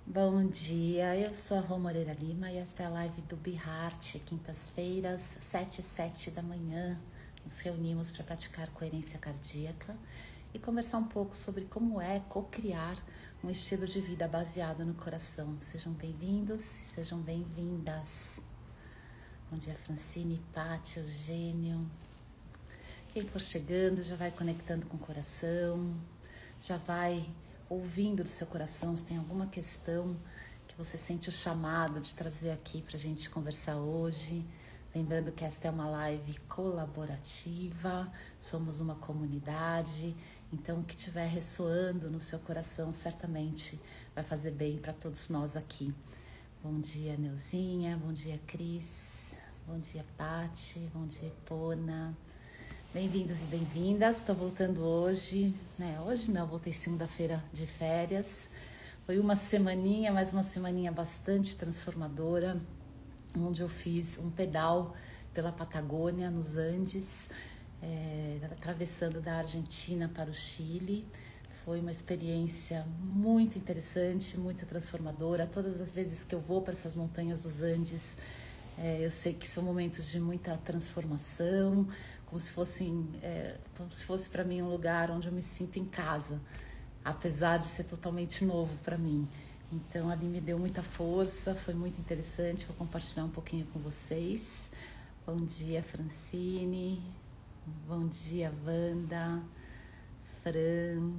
Bom dia, eu sou a Rô Moreira Lima e esta é a live do Be Heart, quintas-feiras, 7 e 7 da manhã. Nos reunimos para praticar coerência cardíaca e conversar um pouco sobre como é co-criar um estilo de vida baseado no coração. Sejam bem-vindos e sejam bem-vindas. Bom dia, Francine, Pati, Eugênio. Quem for chegando já vai conectando com o coração, já vai ouvindo do seu coração se tem alguma questão que você sente o chamado de trazer aqui para a gente conversar hoje. Lembrando que esta é uma live colaborativa, somos uma comunidade, então o que estiver ressoando no seu coração certamente vai fazer bem para todos nós aqui. Bom dia, Neuzinha, bom dia, Cris, bom dia, Pati, bom dia, Pona. Bem-vindos e bem-vindas, estou voltando hoje, Hoje não, voltei segunda-feira de férias. Foi uma semaninha, mas uma semaninha bastante transformadora, onde eu fiz um pedal pela Patagônia, nos Andes, atravessando da Argentina para o Chile. Foi uma experiência muito interessante, muito transformadora. Todas as vezes que eu vou para essas montanhas dos Andes, eu sei que são momentos de muita transformação, como se fosse para mim um lugar onde eu me sinto em casa, apesar de ser totalmente novo para mim. Então ali me deu muita força, foi muito interessante, vou compartilhar um pouquinho com vocês. Bom dia, Francine, bom dia, Wanda, Fran,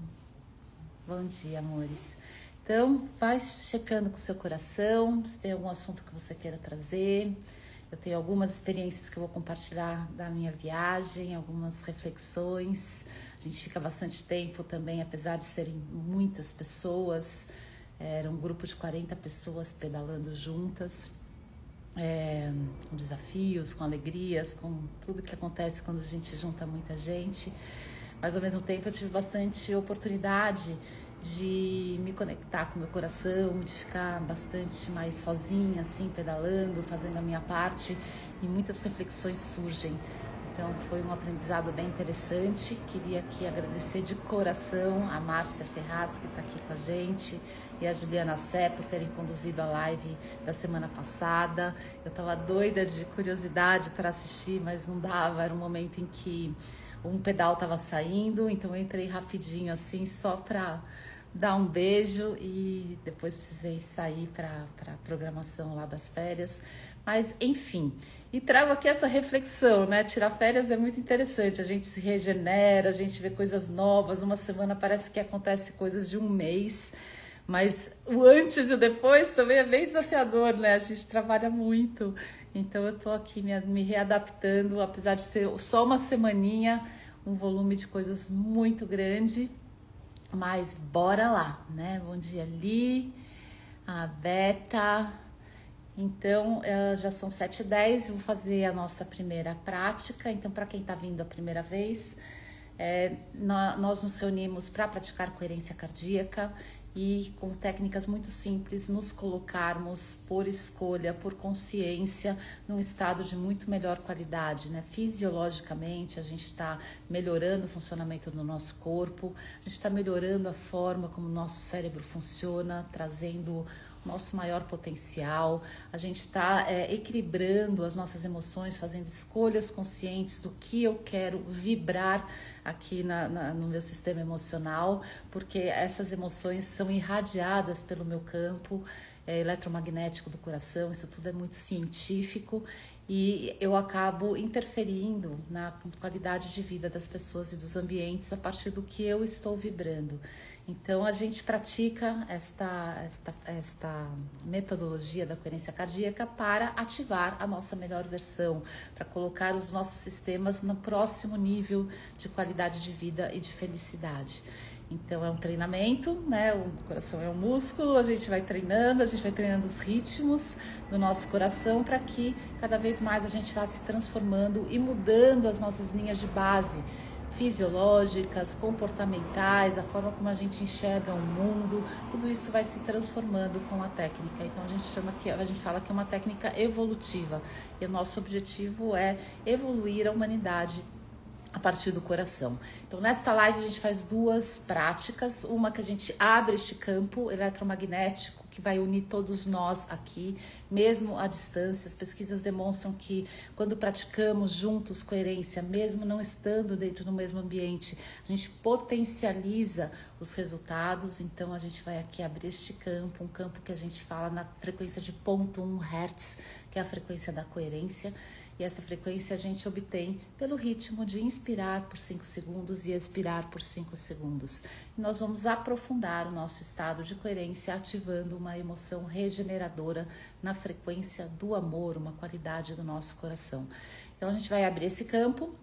bom dia, amores. Então, vai checando com o seu coração, se tem algum assunto que você queira trazer. Eu tenho algumas experiências que eu vou compartilhar da minha viagem, algumas reflexões. A gente fica bastante tempo também, apesar de serem muitas pessoas. Era um grupo de 40 pessoas pedalando juntas, com desafios, com alegrias, com tudo que acontece quando a gente junta muita gente. Mas, ao mesmo tempo, eu tive bastante oportunidade de me conectar com o meu coração, de ficar bastante mais sozinha, assim, pedalando, fazendo a minha parte, e muitas reflexões surgem. Então foi um aprendizado bem interessante. Queria aqui agradecer de coração a Márcia Ferraz, que está aqui com a gente, e a Juliana Sé por terem conduzido a live da semana passada. Eu estava doida de curiosidade para assistir, mas não dava, era um momento em que um pedal estava saindo, então eu entrei rapidinho assim, só para dar um beijo, e depois precisei sair para a programação lá das férias. Mas, enfim, e trago aqui essa reflexão, né? Tirar férias é muito interessante, a gente se regenera, a gente vê coisas novas, uma semana parece que acontece coisas de um mês, mas o antes e o depois também é bem desafiador, né? A gente trabalha muito, então eu tô aqui me readaptando, apesar de ser só uma semaninha, um volume de coisas muito grande. Mas bora lá, né? Bom dia, Li, a Beta. Então, já são 7h10, vou fazer a nossa primeira prática. Então, para quem está vindo a primeira vez, nós nos reunimos para praticar coerência cardíaca e, com técnicas muito simples, nos colocarmos por escolha, por consciência, num estado de muito melhor qualidade, né? Fisiologicamente, a gente está melhorando o funcionamento do nosso corpo, a gente está melhorando a forma como o nosso cérebro funciona, trazendo nosso maior potencial, a gente está equilibrando as nossas emoções, fazendo escolhas conscientes do que eu quero vibrar aqui no meu sistema emocional, porque essas emoções são irradiadas pelo meu campo eletromagnético do coração, isso tudo é muito científico, e eu acabo interferindo na qualidade de vida das pessoas e dos ambientes a partir do que eu estou vibrando. Então, a gente pratica esta metodologia da coerência cardíaca para ativar a nossa melhor versão, para colocar os nossos sistemas no próximo nível de qualidade de vida e de felicidade. Então, é um treinamento, né? O coração é um músculo, a gente vai treinando os ritmos do nosso coração para que cada vez mais a gente vá se transformando e mudando as nossas linhas de base fisiológicas, comportamentais, a forma como a gente enxerga o mundo, tudo isso vai se transformando com a técnica. Então a gente fala que é uma técnica evolutiva, e o nosso objetivo é evoluir a humanidade a partir do coração. Então, nesta live a gente faz duas práticas, uma que a gente abre este campo eletromagnético que vai unir todos nós aqui, mesmo à distância. As pesquisas demonstram que quando praticamos juntos coerência, mesmo não estando dentro do mesmo ambiente, a gente potencializa os resultados. Então, a gente vai aqui abrir este campo, um campo que a gente fala na frequência de 0,1 Hz, que é a frequência da coerência. E essa frequência a gente obtém pelo ritmo de inspirar por 5 segundos e expirar por 5 segundos. E nós vamos aprofundar o nosso estado de coerência ativando uma emoção regeneradora na frequência do amor, uma qualidade do nosso coração. Então a gente vai abrir esse campo.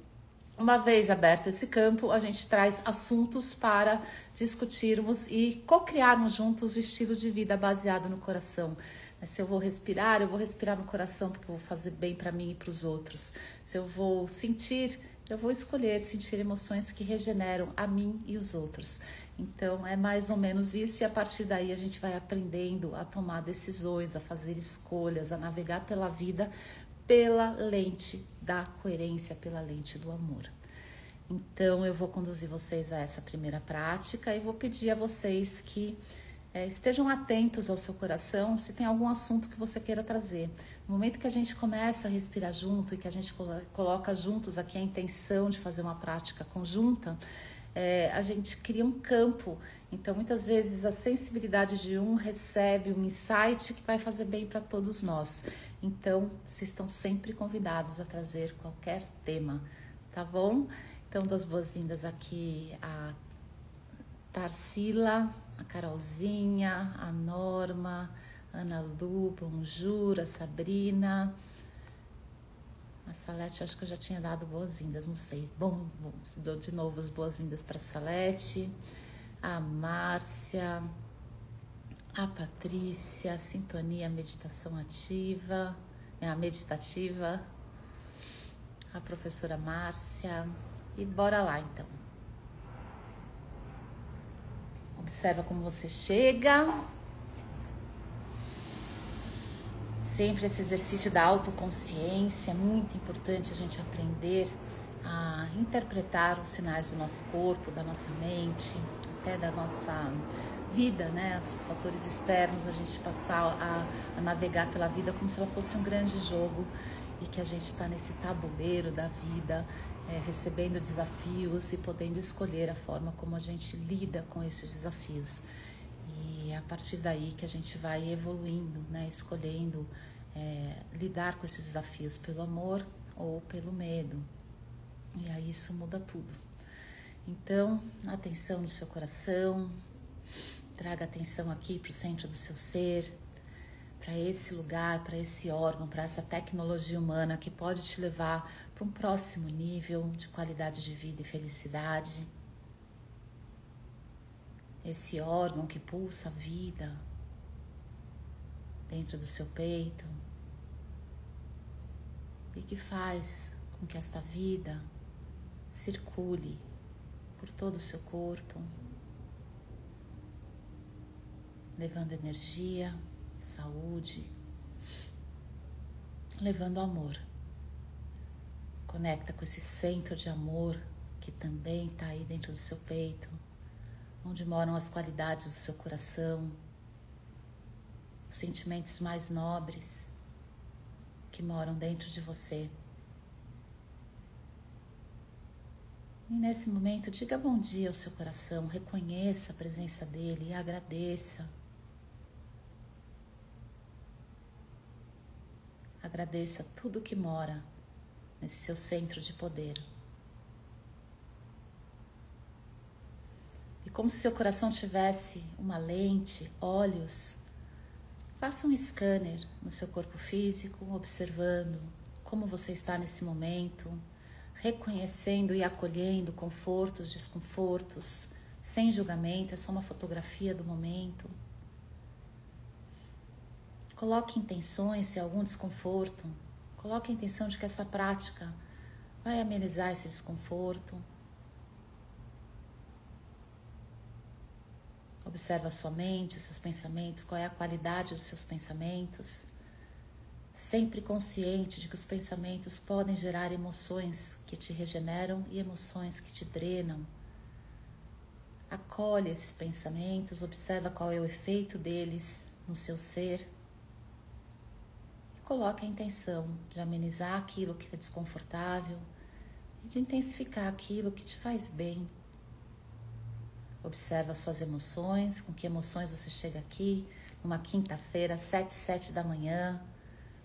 Uma vez aberto esse campo, a gente traz assuntos para discutirmos e co-criarmos juntos o estilo de vida baseado no coração. Se eu vou respirar no coração porque eu vou fazer bem para mim e para os outros. Se eu vou sentir, eu vou escolher sentir emoções que regeneram a mim e os outros. Então é mais ou menos isso, e a partir daí a gente vai aprendendo a tomar decisões, a fazer escolhas, a navegar pela vida pela lente da coerência, pela lente do amor. Então eu vou conduzir vocês a essa primeira prática e vou pedir a vocês que estejam atentos ao seu coração se tem algum assunto que você queira trazer. No momento que a gente começa a respirar junto e que a gente coloca juntos aqui a intenção de fazer uma prática conjunta, a gente cria um campo. Então, muitas vezes, a sensibilidade de um recebe um insight que vai fazer bem para todos nós. Então, vocês estão sempre convidados a trazer qualquer tema, tá bom? Então, dou as boas-vindas aqui a Tarsila, a Carolzinha, a Norma, a Ana Lu, Bonjour, a Sabrina, a Salete. Acho que eu já tinha dado boas-vindas, não sei. Bom, dou de novo as boas-vindas para a Salete, a Márcia, a Patrícia, a Sintonia Meditação Ativa, a Meditativa, a professora Márcia. E bora lá, então. Observa como você chega. Sempre esse exercício da autoconsciência, é muito importante a gente aprender a interpretar os sinais do nosso corpo, da nossa mente, até da nossa vida, né? Esses fatores externos, a gente passar a navegar pela vida como se ela fosse um grande jogo e que a gente está nesse tabuleiro da vida, recebendo desafios e podendo escolher a forma como a gente lida com esses desafios. E é a partir daí que a gente vai evoluindo, né? Escolhendo lidar com esses desafios pelo amor ou pelo medo. E aí isso muda tudo. Então, atenção no seu coração, traga atenção aqui para o centro do seu ser, para esse lugar, para esse órgão, para essa tecnologia humana que pode te levar para um próximo nível de qualidade de vida e felicidade. Esse órgão que pulsa a vida dentro do seu peito e que faz com que esta vida circule por todo o seu corpo, levando energia, saúde, levando amor. Conecta com esse centro de amor que também está aí dentro do seu peito, onde moram as qualidades do seu coração, os sentimentos mais nobres que moram dentro de você. E nesse momento, diga bom dia ao seu coração, reconheça a presença dele e agradeça. Agradeça tudo que mora nesse seu centro de poder. E como se seu coração tivesse uma lente, olhos, faça um scanner no seu corpo físico, observando como você está nesse momento, reconhecendo e acolhendo confortos, desconfortos, sem julgamento, é só uma fotografia do momento. Coloque intenções se há algum desconforto. Coloque a intenção de que essa prática vai amenizar esse desconforto. Observa a sua mente, os seus pensamentos, qual é a qualidade dos seus pensamentos. sempre consciente de que os pensamentos podem gerar emoções que te regeneram e emoções que te drenam. Acolhe esses pensamentos, observa qual é o efeito deles no seu ser e coloque a intenção de amenizar aquilo que é desconfortável e de intensificar aquilo que te faz bem. Observa suas emoções, com que emoções você chega aqui numa quinta-feira, 7h07 da manhã.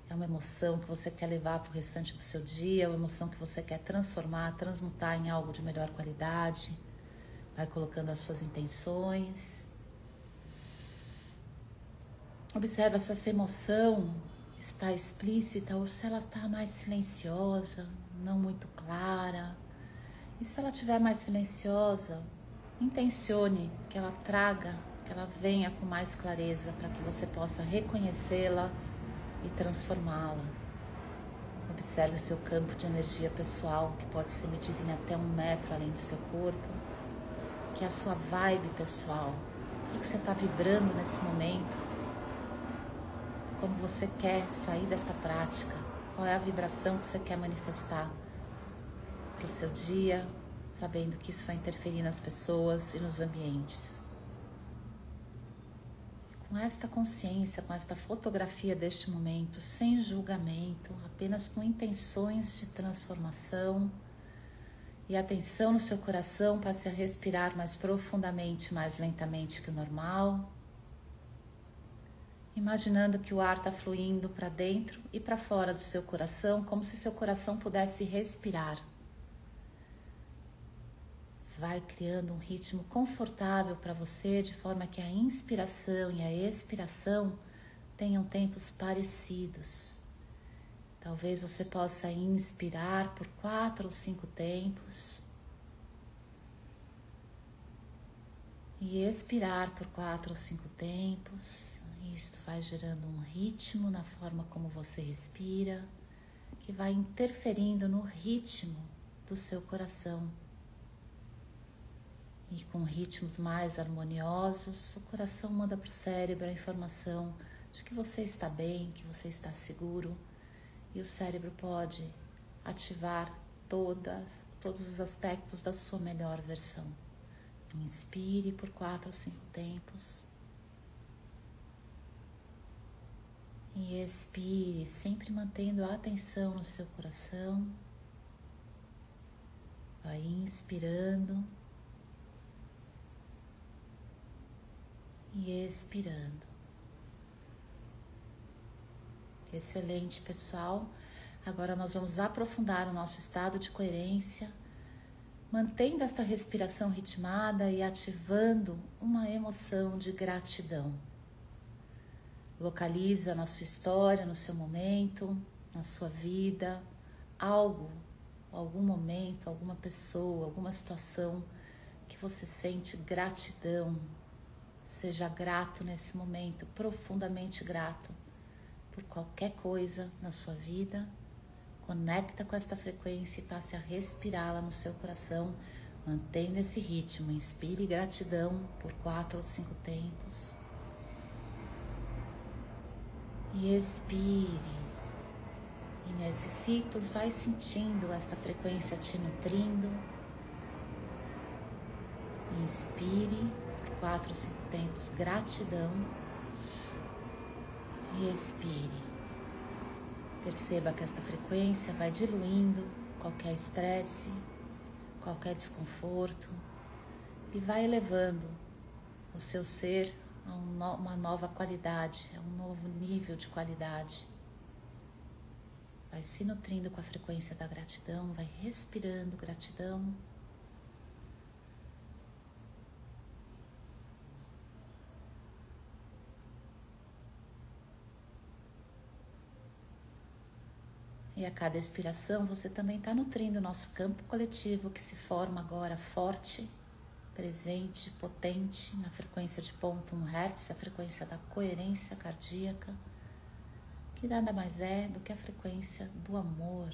É uma emoção que você quer levar para o restante do seu dia, é uma emoção que você quer transformar, transmutar em algo de melhor qualidade. Vai colocando as suas intenções. Observa se essa emoção está explícita ou se ela está mais silenciosa, não muito clara. E se ela estiver mais silenciosa, intencione que ela traga, que ela venha com mais clareza para que você possa reconhecê-la e transformá-la. Observe o seu campo de energia pessoal, que pode ser medido em até 1 metro além do seu corpo, que é a sua vibe pessoal. O que você está vibrando nesse momento? Como você quer sair dessa prática? Qual é a vibração que você quer manifestar para o seu dia, sabendo que isso vai interferir nas pessoas e nos ambientes? Com esta consciência, com esta fotografia deste momento, sem julgamento, apenas com intenções de transformação e atenção no seu coração, passe a respirar mais profundamente, mais lentamente que o normal, imaginando que o ar está fluindo para dentro e para fora do seu coração, como se seu coração pudesse respirar. Vai criando um ritmo confortável para você, de forma que a inspiração e a expiração tenham tempos parecidos. Talvez você possa inspirar por 4 ou 5 tempos e expirar por 4 ou 5 tempos. Isto vai gerando um ritmo na forma como você respira, que vai interferindo no ritmo do seu coração. E com ritmos mais harmoniosos, o coração manda para o cérebro a informação de que você está bem, que você está seguro. E o cérebro pode ativar todos os aspectos da sua melhor versão. Inspire por 4 ou 5 tempos. E expire, sempre mantendo a atenção no seu coração. Vai inspirando e expirando. Excelente, pessoal. Agora nós vamos aprofundar o nosso estado de coerência, mantendo esta respiração ritmada e ativando uma emoção de gratidão. Localiza na sua história, no seu momento, na sua vida, algo, algum momento, alguma pessoa, alguma situação que você sente gratidão. Seja grato nesse momento, profundamente grato por qualquer coisa na sua vida. Conecta com esta frequência e passe a respirá-la no seu coração, mantendo esse ritmo. Inspire gratidão por 4 ou 5 tempos. E expire. E nesses ciclos vai sentindo esta frequência te nutrindo. Inspire por 4 ou 5 tempos, gratidão. E expire. Perceba que esta frequência vai diluindo qualquer estresse, qualquer desconforto e vai elevando o seu ser a uma nova qualidade, a um novo nível de qualidade. Vai se nutrindo com a frequência da gratidão, vai respirando gratidão. E a cada expiração você também está nutrindo o nosso campo coletivo, que se forma agora forte, presente, potente, na frequência de 0,1 Hz, a frequência da coerência cardíaca, que nada mais é do que a frequência do amor.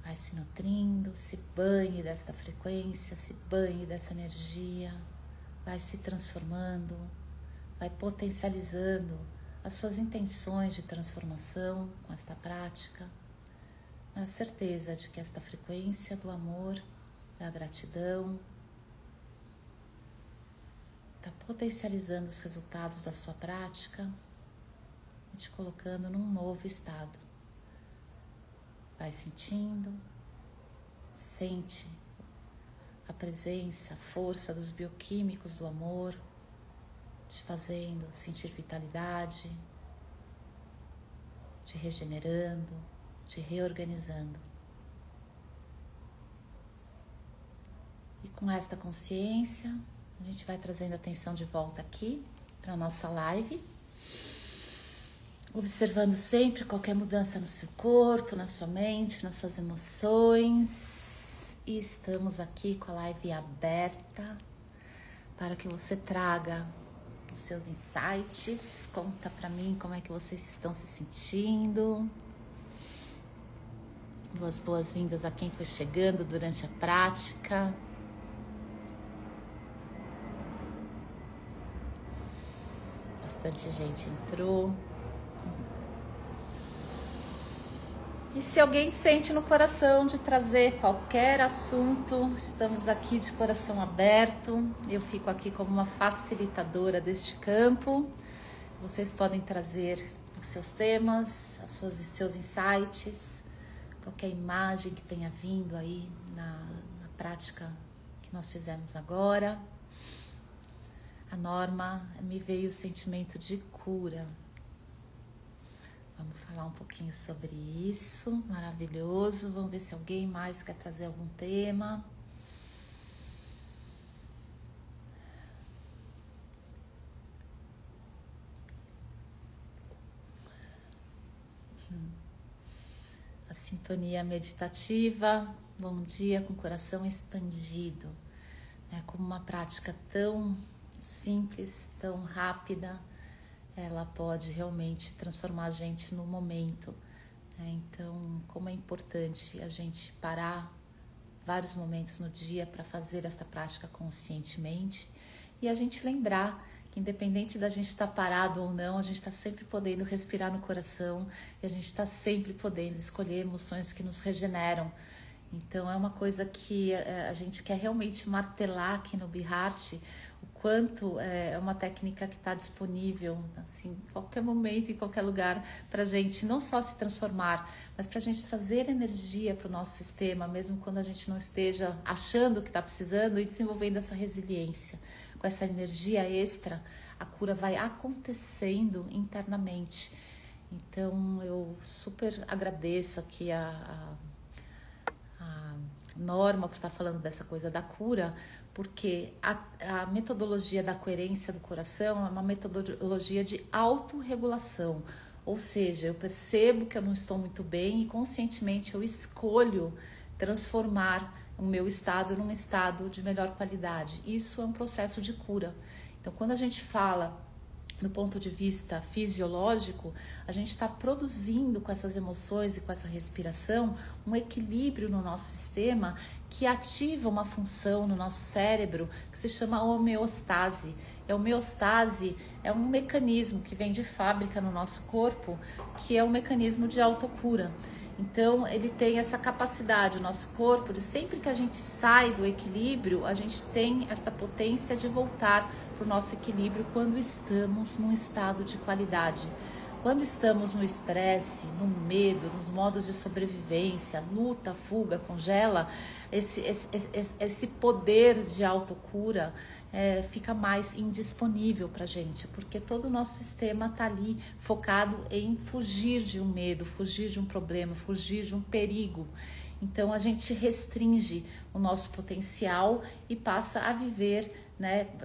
Vai se nutrindo, se banhe desta frequência, se banhe dessa energia, vai se transformando, vai potencializando as suas intenções de transformação com esta prática, na certeza de que esta frequência do amor, da gratidão, está potencializando os resultados da sua prática e te colocando num novo estado. Vai sentindo, sente a presença, a força dos bioquímicos do amor, te fazendo sentir vitalidade, te regenerando, te reorganizando. E com esta consciência, a gente vai trazendo a atenção de volta aqui para a nossa live, observando sempre qualquer mudança no seu corpo, na sua mente, nas suas emoções. E estamos aqui com a live aberta para que você traga os seus insights. Conta para mim como é que vocês estão se sentindo. Boas-vindas a quem foi chegando durante a prática. Bastante gente entrou. E se alguém sente no coração de trazer qualquer assunto, estamos aqui de coração aberto. Eu fico aqui como uma facilitadora deste campo. Vocês podem trazer os seus temas, seus insights, qualquer imagem que tenha vindo aí na prática que nós fizemos agora. A Norma, me veio o sentimento de cura. Vamos falar um pouquinho sobre isso, maravilhoso. Vamos ver se alguém mais quer trazer algum tema. A sintonia meditativa, bom dia com o coração expandido. Como uma prática tão simples, tão rápida, ela pode realmente transformar a gente no momento. Então, como é importante a gente parar vários momentos no dia para fazer esta prática conscientemente e a gente lembrar que independente da gente estar parado ou não, a gente está sempre podendo respirar no coração e a gente está sempre podendo escolher emoções que nos regeneram. Então, é uma coisa que a gente quer realmente martelar aqui no Bihart, o quanto é uma técnica que está disponível assim, em qualquer momento, em qualquer lugar, para a gente não só se transformar, mas para a gente trazer energia para o nosso sistema, mesmo quando a gente não esteja achando que está precisando, e desenvolvendo essa resiliência. Com essa energia extra, a cura vai acontecendo internamente. Então, eu super agradeço aqui a Norma por estar falando dessa coisa da cura, porque a metodologia da coerência do coração é uma metodologia de autorregulação, ou seja, eu percebo que eu não estou muito bem e conscientemente eu escolho transformar o meu estado num estado de melhor qualidade. Isso é um processo de cura. Então, quando a gente fala do ponto de vista fisiológico, a gente está produzindo com essas emoções e com essa respiração um equilíbrio no nosso sistema que ativa uma função no nosso cérebro que se chama homeostase. A homeostase é um mecanismo que vem de fábrica no nosso corpo, que é um mecanismo de autocura. Então, ele tem essa capacidade, o nosso corpo, de sempre que a gente sai do equilíbrio, a gente tem essa potência de voltar para o nosso equilíbrio quando estamos num estado de qualidade. Quando estamos no estresse, no medo, nos modos de sobrevivência, luta, fuga, congela, esse poder de autocura fica mais indisponível para a gente, porque todo o nosso sistema está ali focado em fugir de um medo, fugir de um problema, fugir de um perigo. Então a gente restringe o nosso potencial e passa a viver,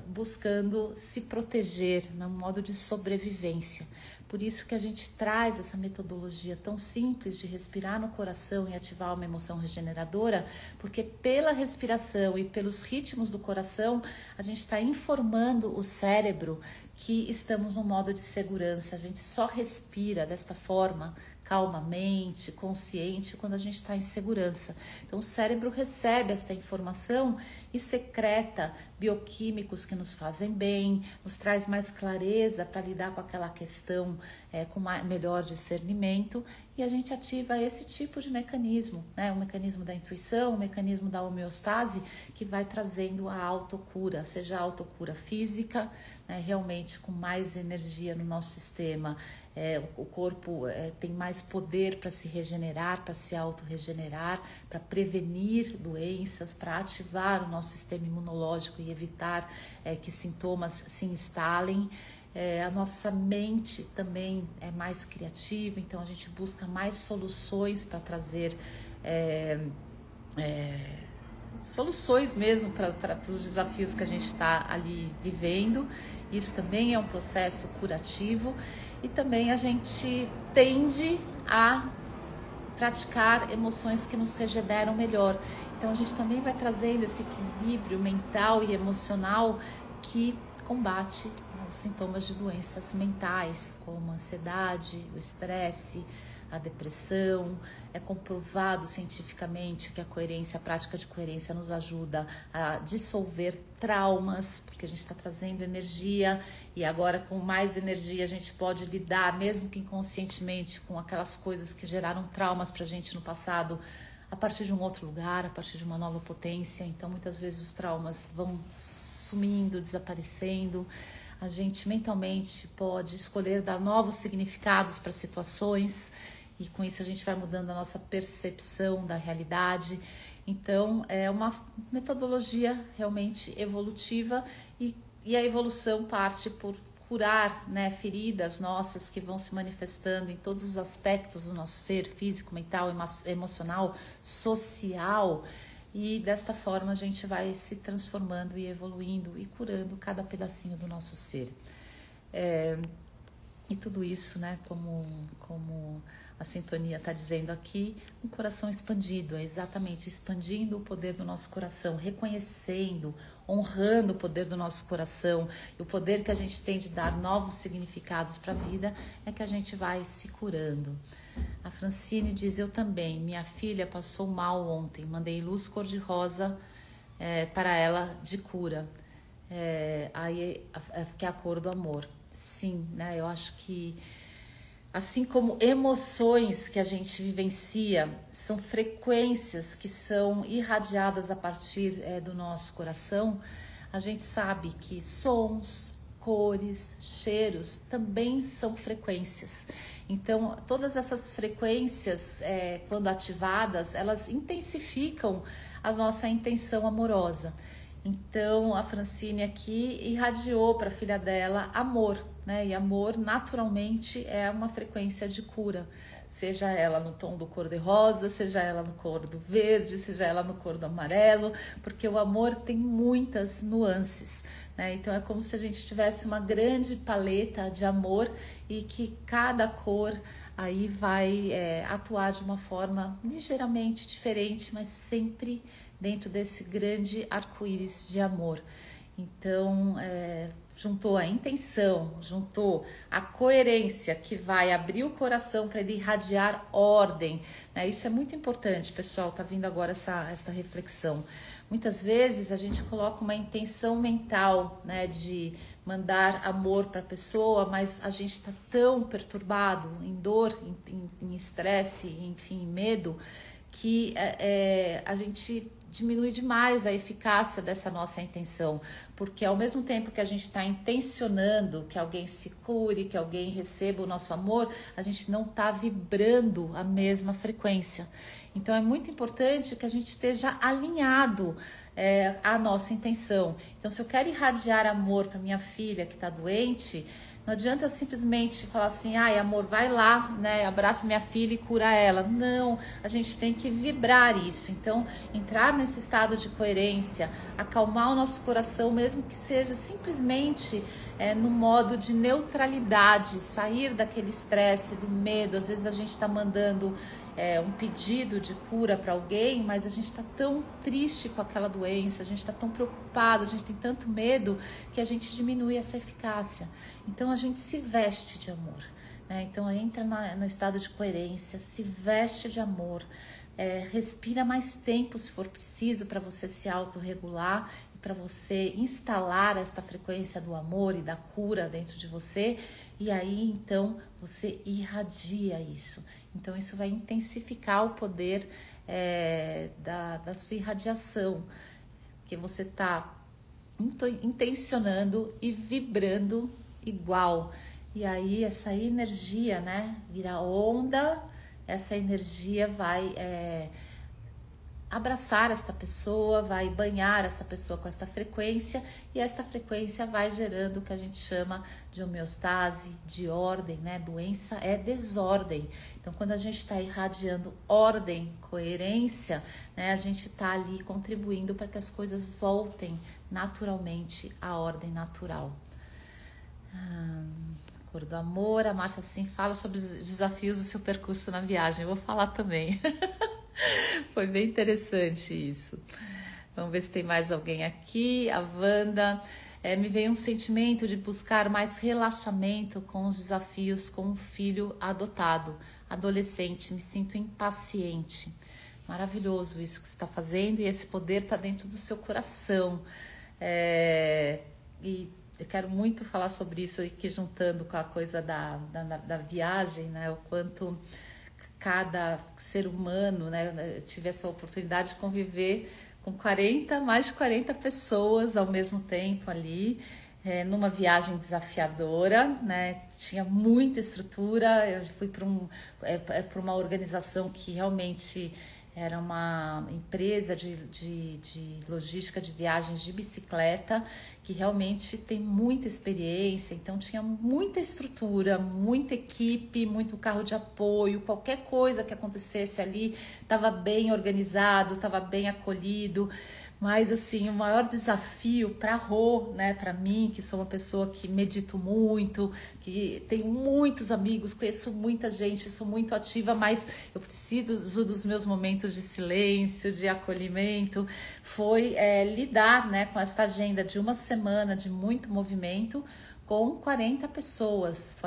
buscando se proteger num modo de sobrevivência. Por isso que a gente traz essa metodologia tão simples de respirar no coração e ativar uma emoção regeneradora, porque pela respiração e pelos ritmos do coração, a gente está informando o cérebro que estamos num modo de segurança. A gente só respira desta forma calmamente, consciente, quando a gente está em segurança. Então o cérebro recebe esta informação e secreta bioquímicos que nos fazem bem, nos traz mais clareza para lidar com aquela questão com melhor discernimento, e a gente ativa esse tipo de mecanismo, né? O mecanismo da intuição, o mecanismo da homeostase, que vai trazendo a autocura, seja a autocura física, né? Realmente com mais energia no nosso sistema, o corpo tem mais poder para se regenerar, para se autorregenerar, para prevenir doenças, para ativar o nosso sistema imunológico e evitar que sintomas se instalem. A nossa mente também é mais criativa, então a gente busca mais soluções para trazer soluções mesmo para os desafios que a gente está ali vivendo. Isso também é um processo curativo, e também a gente tende a praticar emoções que nos regeneram melhor. Então a gente também vai trazendo esse equilíbrio mental e emocional que combate os sintomas de doenças mentais, como a ansiedade, o estresse, a depressão. É comprovado cientificamente que a prática de coerência nos ajuda a dissolver traumas, porque a gente está trazendo energia, e agora com mais energia a gente pode lidar, mesmo que inconscientemente, com aquelas coisas que geraram traumas para a gente no passado, a partir de um outro lugar, a partir de uma nova potência. Então muitas vezes os traumas vão sumindo, desaparecendo. A gente mentalmente pode escolher dar novos significados para situações, e com isso a gente vai mudando a nossa percepção da realidade. Então é uma metodologia realmente evolutiva, e a evolução parte por curar, né, feridas nossas que vão se manifestando em todos os aspectos do nosso ser, físico, mental, emocional, social. E desta forma a gente vai se transformando e evoluindo e curando cada pedacinho do nosso ser. E tudo isso, né, como a sintonia está dizendo aqui, um coração expandido, é exatamente expandindo o poder do nosso coração, reconhecendo, honrando o poder do nosso coração, e o poder que a gente tem de dar novos significados para a vida, é que a gente vai se curando. A Francine diz: eu também, minha filha passou mal ontem, mandei luz cor-de-rosa para ela de cura, que é a cor do amor. Sim, né? Eu acho que assim como emoções que a gente vivencia são frequências que são irradiadas a partir do nosso coração, a gente sabe que sons, cores, cheiros também são frequências. Então, todas essas frequências, quando ativadas, elas intensificam a nossa intenção amorosa. Então, a Francine aqui irradiou para a filha dela amor, né? E amor, naturalmente, é uma frequência de cura. Seja ela no tom do cor-de-rosa, seja ela no cor do verde, seja ela no cor do amarelo, porque o amor tem muitas nuances, né? Então, é como se a gente tivesse uma grande paleta de amor, e que cada cor aí vai atuar de uma forma ligeiramente diferente, mas sempre dentro desse grande arco-íris de amor. Então, juntou a intenção, juntou a coerência, que vai abrir o coração para ele irradiar ordem, né? Isso é muito importante, pessoal. Tá vindo agora essa reflexão. Muitas vezes a gente coloca uma intenção mental, né, de mandar amor para a pessoa, mas a gente está tão perturbado, em dor, em estresse, enfim, em medo, que a gente diminui demais a eficácia dessa nossa intenção, porque ao mesmo tempo que a gente está intencionando que alguém se cure, que alguém receba o nosso amor, a gente não está vibrando a mesma frequência. Então é muito importante que a gente esteja alinhado à nossa intenção. Então, se eu quero irradiar amor para minha filha que está doente, não adianta eu simplesmente falar assim: ai, amor, vai lá, né, abraça minha filha e cura ela. Não, a gente tem que vibrar isso. Então, entrar nesse estado de coerência, acalmar o nosso coração, mesmo que seja simplesmente no modo de neutralidade, sair daquele estresse, do medo. Às vezes a gente está mandando um pedido de cura para alguém, mas a gente está tão triste com aquela doença, a gente está tão preocupado, a gente tem tanto medo, que a gente diminui essa eficácia. Então a gente se veste de amor. né? Então entra no estado de coerência, se veste de amor, respira mais tempo se for preciso para você se autorregular, para você instalar esta frequência do amor e da cura dentro de você, e aí então você irradia isso. Então isso vai intensificar o poder da sua irradiação, que você está intencionando e vibrando igual. E aí essa energia, né, vira onda, essa energia vai abraçar esta pessoa, vai banhar essa pessoa com esta frequência, e esta frequência vai gerando o que a gente chama de homeostase, de ordem, né? Doença é desordem. Então, quando a gente está irradiando ordem, coerência, né, a gente está ali contribuindo para que as coisas voltem naturalmente à ordem natural. Cor do amor, a Márcia assim fala sobre os desafios do seu percurso na viagem. Eu vou falar também. Foi bem interessante isso. Vamos ver se tem mais alguém aqui. A Wanda, me veio um sentimento de buscar mais relaxamento com os desafios com um filho adotado, adolescente. Me sinto impaciente. Maravilhoso isso que você está fazendo, e esse poder está dentro do seu coração. E eu quero muito falar sobre isso aqui, juntando com a coisa da viagem, né? O quanto cada ser humano, né? Eu tive essa oportunidade de conviver com mais de 40 pessoas ao mesmo tempo ali, numa viagem desafiadora, né? Tinha muita estrutura. Eu fui para uma organização que realmente era uma empresa de logística de viagens de bicicleta, que realmente tem muita experiência, então tinha muita estrutura, muita equipe, muito carro de apoio, qualquer coisa que acontecesse ali estava bem organizado, estava bem acolhido. Mas assim, o maior desafio para Rô, né, para mim, que sou uma pessoa que medito muito, que tenho muitos amigos, conheço muita gente, sou muito ativa, mas eu preciso dos meus momentos de silêncio, de acolhimento, foi lidar, né, com esta agenda de uma semana de muito movimento, com 40 pessoas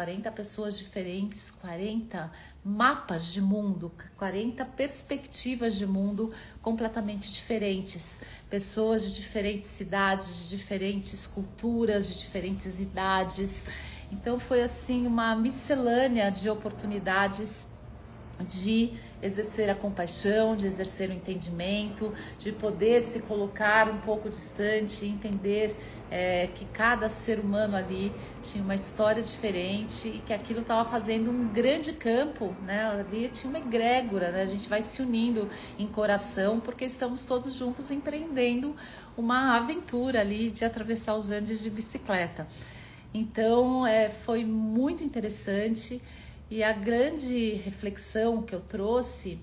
diferentes, 40 mapas de mundo, 40 perspectivas de mundo completamente diferentes, pessoas de diferentes cidades, de diferentes culturas, de diferentes idades. Então foi assim uma miscelânea de oportunidades de exercer a compaixão, de exercer o entendimento, de poder se colocar um pouco distante e entender que cada ser humano ali tinha uma história diferente e que aquilo estava fazendo um grande campo, né? Ali tinha uma egrégora, né? A gente vai se unindo em coração porque estamos todos juntos empreendendo uma aventura ali de atravessar os Andes de bicicleta. Então foi muito interessante. E a grande reflexão que eu trouxe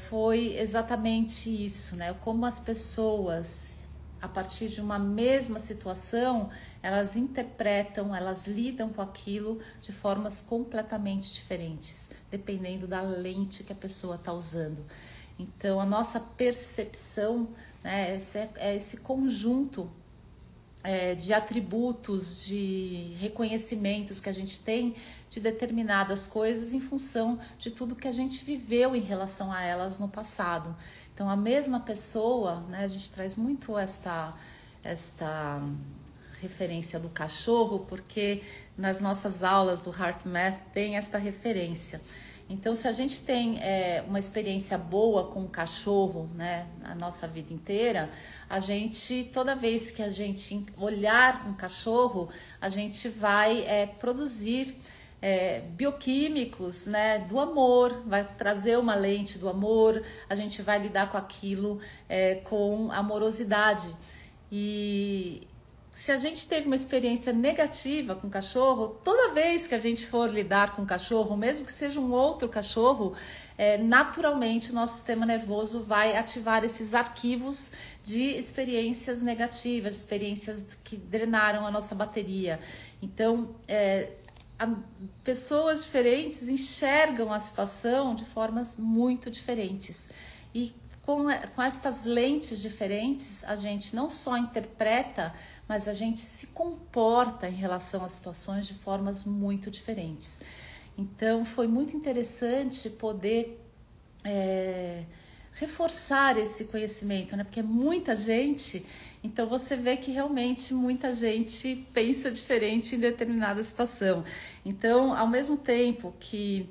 foi exatamente isso, né? Como as pessoas, a partir de uma mesma situação, elas interpretam, elas lidam com aquilo de formas completamente diferentes, dependendo da lente que a pessoa está usando. Então, a nossa percepção, né, é esse conjunto de atributos, de reconhecimentos que a gente tem de determinadas coisas em função de tudo que a gente viveu em relação a elas no passado. Então, a mesma pessoa, né, a gente traz muito esta referência do cachorro, porque nas nossas aulas do Heart Math tem esta referência. Então, se a gente tem uma experiência boa com o cachorro, né, a nossa vida inteira, a gente, toda vez que a gente olhar um cachorro, a gente vai produzir bioquímicos, né, do amor, vai trazer uma lente do amor, a gente vai lidar com aquilo com amorosidade. E se a gente teve uma experiência negativa com o cachorro, toda vez que a gente for lidar com o cachorro, mesmo que seja um outro cachorro, naturalmente o nosso sistema nervoso vai ativar esses arquivos de experiências negativas, experiências que drenaram a nossa bateria. Então, pessoas diferentes enxergam a situação de formas muito diferentes. E com estas lentes diferentes, a gente não só interpreta, mas a gente se comporta em relação às situações de formas muito diferentes. Então, foi muito interessante poder reforçar esse conhecimento, né? Porque é muita gente, então você vê que realmente muita gente pensa diferente em determinada situação. Então, ao mesmo tempo que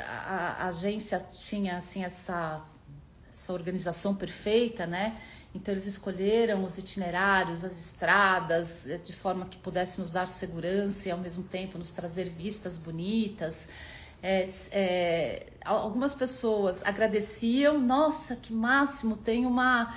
a agência tinha assim essa organização perfeita, né? Então eles escolheram os itinerários, as estradas, de forma que pudesse nos dar segurança e ao mesmo tempo nos trazer vistas bonitas. Algumas pessoas agradeciam, nossa, que máximo, tem uma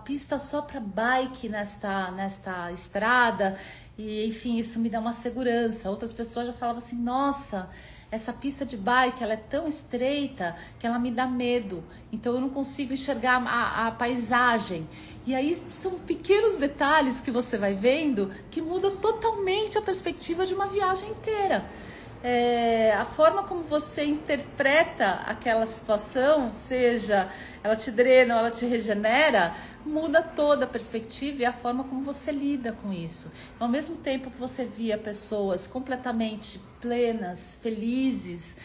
pista só para bike nesta estrada, e enfim, isso me dá uma segurança. Outras pessoas já falavam assim, nossa, essa pista de bike, ela é tão estreita que ela me dá medo, então eu não consigo enxergar a paisagem. E aí são pequenos detalhes que você vai vendo que mudam totalmente a perspectiva de uma viagem inteira. A forma como você interpreta aquela situação, seja ela te drena ou ela te regenera, muda toda a perspectiva e a forma como você lida com isso. Então, ao mesmo tempo que você via pessoas completamente plenas, felizes,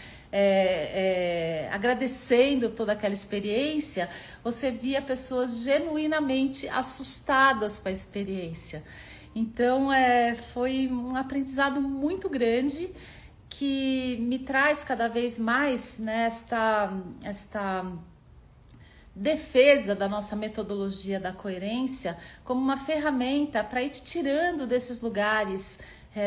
agradecendo toda aquela experiência, você via pessoas genuinamente assustadas com a experiência. Então, foi um aprendizado muito grande, que me traz cada vez mais, né, esta defesa da nossa metodologia da coerência como uma ferramenta para ir te tirando desses lugares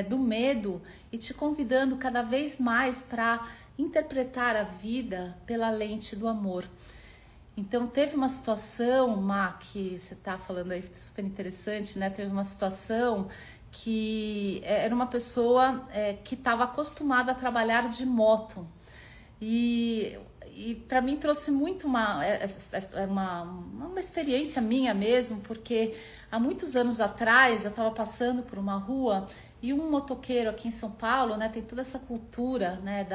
do medo e te convidando cada vez mais para interpretar a vida pela lente do amor. Então teve uma situação, Má, que você está falando aí, super interessante, né? Teve uma situação que era uma pessoa que estava acostumada a trabalhar de moto, e para mim trouxe muito uma experiência minha mesmo, porque há muitos anos atrás eu estava passando por uma rua e um motoqueiro aqui em São Paulo, né, tem toda essa cultura, né,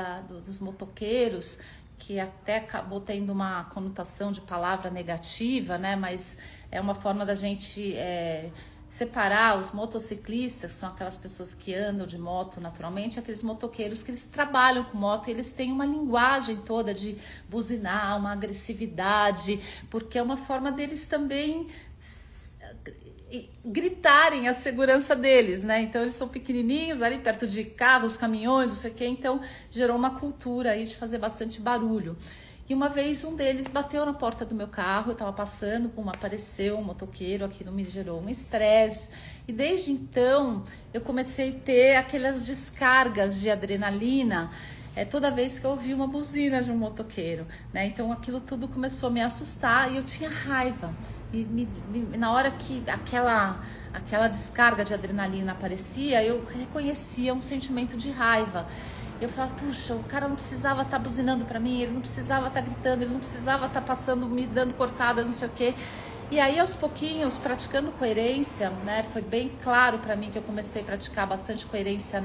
dos motoqueiros, que até acabou tendo uma conotação de palavra negativa, né, mas é uma forma da gente separar os motociclistas, que são aquelas pessoas que andam de moto naturalmente, aqueles motoqueiros que eles trabalham com moto, e eles têm uma linguagem toda de buzinar, uma agressividade, porque é uma forma deles também gritarem a segurança deles, né? Então eles são pequenininhos, ali perto de carros, caminhões, não sei o que, então gerou uma cultura aí de fazer bastante barulho. E uma vez um deles bateu na porta do meu carro, eu estava passando, apareceu um motoqueiro, aquilo me gerou um estresse. E desde então eu comecei a ter aquelas descargas de adrenalina toda vez que eu ouvi uma buzina de um motoqueiro, né? Então aquilo tudo começou a me assustar e eu tinha raiva. E na hora que aquela descarga de adrenalina aparecia, eu reconhecia um sentimento de raiva. Eu falava, puxa, o cara não precisava estar buzinando para mim, ele não precisava estar gritando, ele não precisava estar passando, me dando cortadas, não sei o quê. E aí, aos pouquinhos, praticando coerência, né, foi bem claro para mim que eu comecei a praticar bastante coerência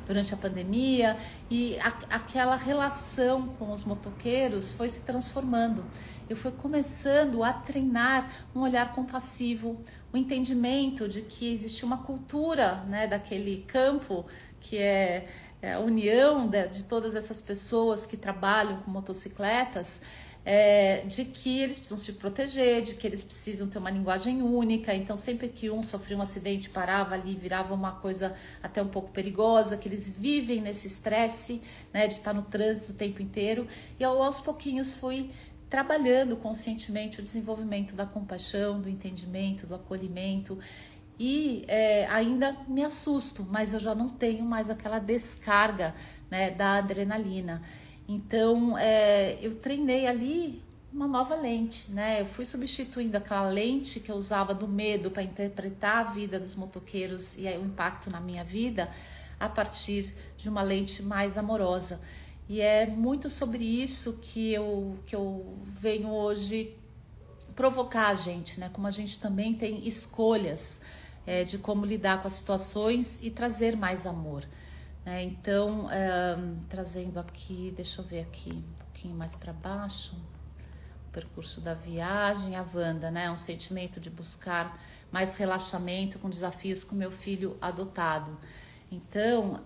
durante a pandemia, e aquela relação com os motoqueiros foi se transformando. Eu fui começando a treinar um olhar compassivo, o entendimento de que existia uma cultura, né, daquele campo que é a união de todas essas pessoas que trabalham com motocicletas, de que eles precisam se proteger, de que eles precisam ter uma linguagem única. Então sempre que um sofria um acidente, parava ali, virava uma coisa até um pouco perigosa, que eles vivem nesse estresse, né, de estar no trânsito o tempo inteiro. E aos pouquinhos fui trabalhando conscientemente o desenvolvimento da compaixão, do entendimento, do acolhimento. E ainda me assusto, mas eu já não tenho mais aquela descarga, né, da adrenalina. Então, eu treinei ali uma nova lente, né? Eu fui substituindo aquela lente que eu usava do medo para interpretar a vida dos motoqueiros e o impacto na minha vida, a partir de uma lente mais amorosa. E é muito sobre isso que eu venho hoje provocar a gente, né? Como a gente também tem escolhas de como lidar com as situações e trazer mais amor, né? Então, trazendo aqui, deixa eu ver aqui um pouquinho mais para baixo, percurso da viagem, a Wanda, né? Um sentimento de buscar mais relaxamento com desafios com meu filho adotado. Então,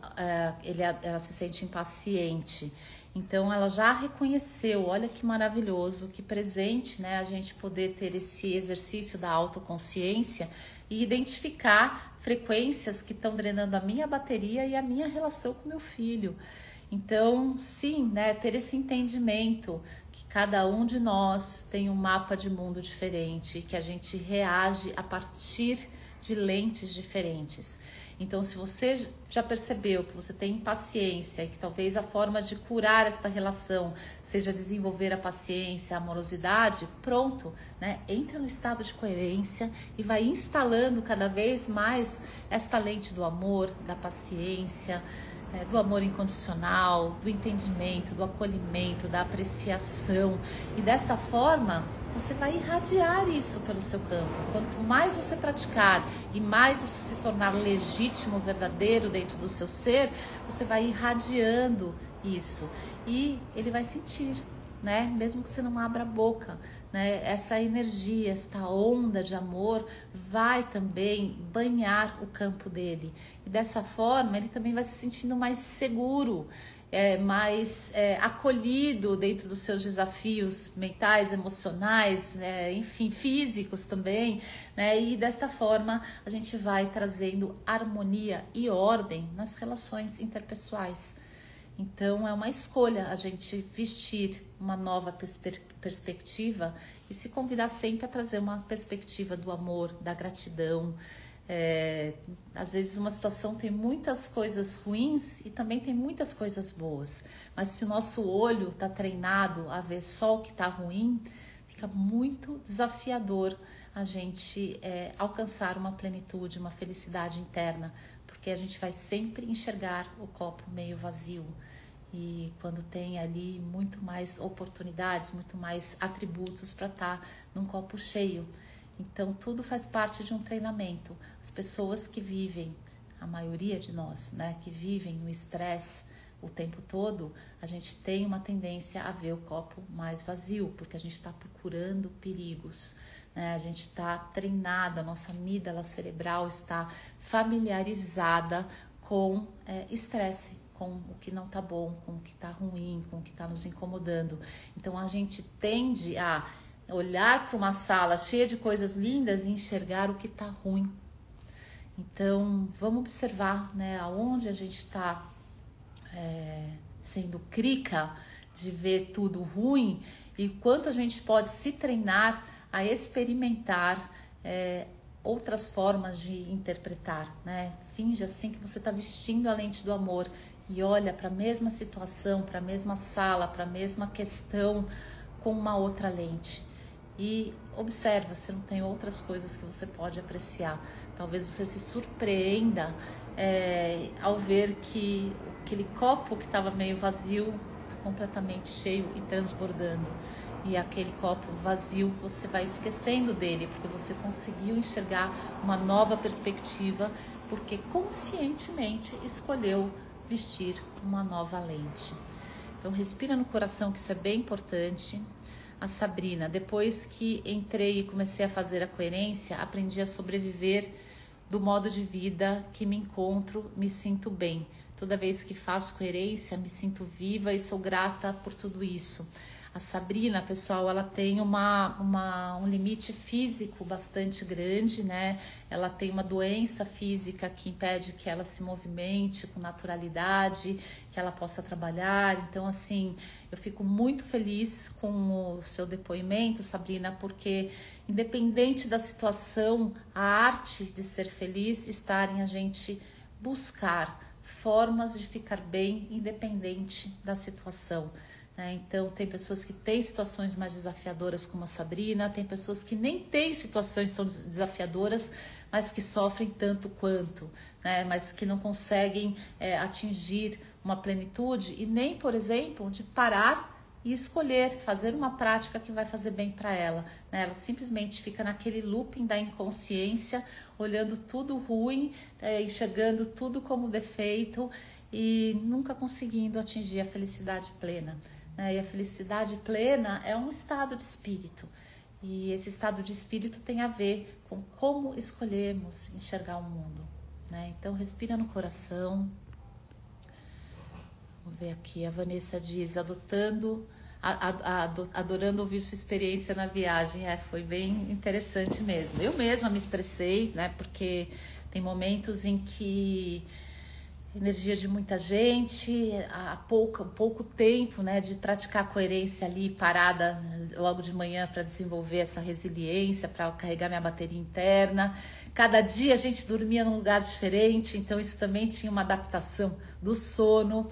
ela se sente impaciente. Então, ela já reconheceu, olha que maravilhoso, que presente, né? A gente poder ter esse exercício da autoconsciência e identificar frequências que estão drenando a minha bateria e a minha relação com meu filho. Então, sim, né? Ter esse entendimento que cada um de nós tem um mapa de mundo diferente e que a gente reage a partir de lentes diferentes. Então, se você já percebeu que você tem impaciência e que talvez a forma de curar esta relação seja desenvolver a paciência, a amorosidade, pronto, né? Entra no estado de coerência e vai instalando cada vez mais esta lente do amor, da paciência, do amor incondicional, do entendimento, do acolhimento, da apreciação. E dessa forma, você vai irradiar isso pelo seu campo. Quanto mais você praticar e mais isso se tornar legítimo, verdadeiro dentro do seu ser, você vai irradiando isso. E ele vai sentir, né? Mesmo que você não abra a boca, né? Essa energia, esta onda de amor vai também banhar o campo dele. E dessa forma, ele também vai se sentindo mais seguro, mais acolhido dentro dos seus desafios mentais, emocionais, enfim, físicos também, né? E desta forma a gente vai trazendo harmonia e ordem nas relações interpessoais. Então é uma escolha a gente vestir uma nova perspectiva e se convidar sempre a trazer uma perspectiva do amor, da gratidão. Às vezes uma situação tem muitas coisas ruins e também tem muitas coisas boas, mas se o nosso olho está treinado a ver só o que está ruim, fica muito desafiador a gente alcançar uma plenitude, uma felicidade interna, porque a gente vai sempre enxergar o copo meio vazio. E quando tem ali muito mais oportunidades, muito mais atributos para estar num copo cheio. Então, tudo faz parte de um treinamento. As pessoas que vivem, a maioria de nós, né, que vivem no estresse o tempo todo, a gente tem uma tendência a ver o copo mais vazio, porque a gente está procurando perigos, né? A gente está treinada, a nossa amígdala cerebral está familiarizada com estresse, com o que não está bom, com o que está ruim, com o que está nos incomodando. Então, a gente tende a olhar para uma sala cheia de coisas lindas e enxergar o que está ruim. Então, vamos observar, né, aonde a gente está sendo crica de ver tudo ruim e quanto a gente pode se treinar a experimentar outras formas de interpretar, né? Finge assim que você está vestindo a lente do amor e olha para a mesma situação, para a mesma sala, para a mesma questão com uma outra lente. E observa se não tem outras coisas que você pode apreciar. Talvez você se surpreenda ao ver que aquele copo que estava meio vazio está completamente cheio e transbordando. E aquele copo vazio você vai esquecendo dele, porque você conseguiu enxergar uma nova perspectiva, porque conscientemente escolheu vestir uma nova lente. Então respira no coração, que isso é bem importante. A Sabrina, depois que entrei e comecei a fazer a coerência, aprendi a sobreviver do modo de vida que me encontro, me sinto bem. Toda vez que faço coerência, me sinto viva e sou grata por tudo isso. A Sabrina, pessoal, ela tem um limite físico bastante grande, né? Ela tem uma doença física que impede que ela se movimente com naturalidade, que ela possa trabalhar. Então, assim, eu fico muito feliz com o seu depoimento, Sabrina, porque independente da situação, a arte de ser feliz está em a gente buscar formas de ficar bem independente da situação. Então, tem pessoas que têm situações mais desafiadoras como a Sabrina, tem pessoas que nem têm situações tão desafiadoras, mas que sofrem tanto quanto, né? Mas que não conseguem atingir uma plenitude e nem, por exemplo, de parar e escolher fazer uma prática que vai fazer bem para ela, né? Ela simplesmente fica naquele looping da inconsciência, olhando tudo ruim, enxergando tudo como defeito e nunca conseguindo atingir a felicidade plena. né? E a felicidade plena é um estado de espírito. E esse estado de espírito tem a ver com como escolhemos enxergar o mundo, né? Então, respira no coração. Vamos ver aqui, a Vanessa diz, adorando ouvir sua experiência na viagem. Foi bem interessante mesmo. Eu mesma me estressei, né? Porque tem momentos em que energia de muita gente, há pouco tempo, né, de praticar a coerência ali parada logo de manhã para desenvolver essa resiliência, para carregar minha bateria interna. Cada dia a gente dormia num lugar diferente, então isso também tinha uma adaptação do sono.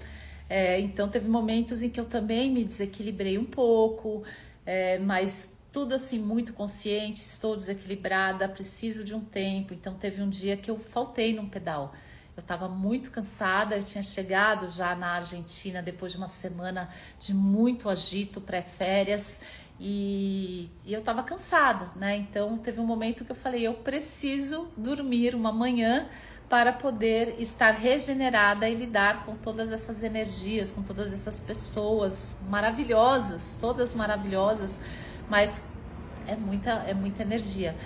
Então teve momentos em que eu também me desequilibrei um pouco, mas tudo assim muito consciente, estou desequilibrada, preciso de um tempo. Então teve um dia que eu faltei num pedal. Eu estava muito cansada, eu tinha chegado já na Argentina depois de uma semana de muito agito, pré-férias, e eu estava cansada, né? Então teve um momento que eu falei, eu preciso dormir uma manhã para poder estar regenerada e lidar com todas essas energias, com todas essas pessoas maravilhosas, todas maravilhosas, mas é muita energia.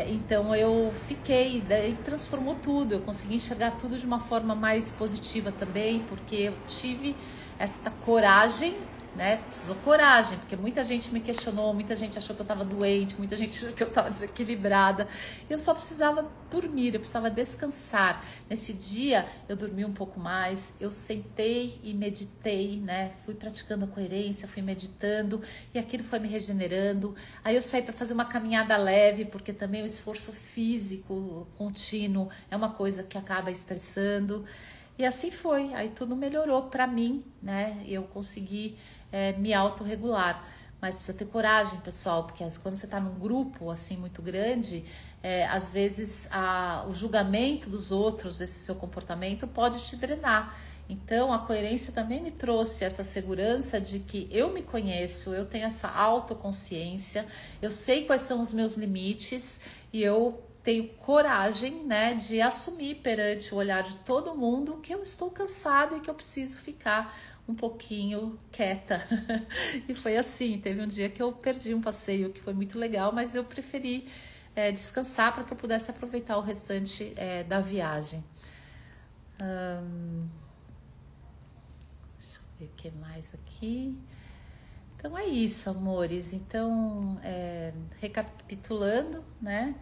Então eu fiquei, daí transformou tudo, eu consegui enxergar tudo de uma forma mais positiva também, porque eu tive esta coragem, né? Precisou coragem, porque muita gente me questionou, muita gente achou que eu estava doente, muita gente achou que eu estava desequilibrada. Eu só precisava dormir, eu precisava descansar. Nesse dia eu dormi um pouco mais, eu sentei e meditei, né? Fui praticando a coerência, fui meditando e aquilo foi me regenerando. Aí eu saí para fazer uma caminhada leve, porque também o esforço físico contínuo é uma coisa que acaba estressando. E assim foi, aí tudo melhorou para mim, né? Eu consegui me autorregular. Mas precisa ter coragem, pessoal, porque quando você está num grupo assim muito grande, às vezes o julgamento dos outros desse seu comportamento pode te drenar. Então a coerência também me trouxe essa segurança de que eu me conheço, eu tenho essa autoconsciência, eu sei quais são os meus limites e eu tenho coragem, né, de assumir perante o olhar de todo mundo que eu estou cansada e que eu preciso ficar um pouquinho quieta. E foi assim, teve um dia que eu perdi um passeio que foi muito legal, mas eu preferi descansar para que eu pudesse aproveitar o restante da viagem. Deixa eu ver o que mais aqui. Então é isso, amores. Então, recapitulando, né?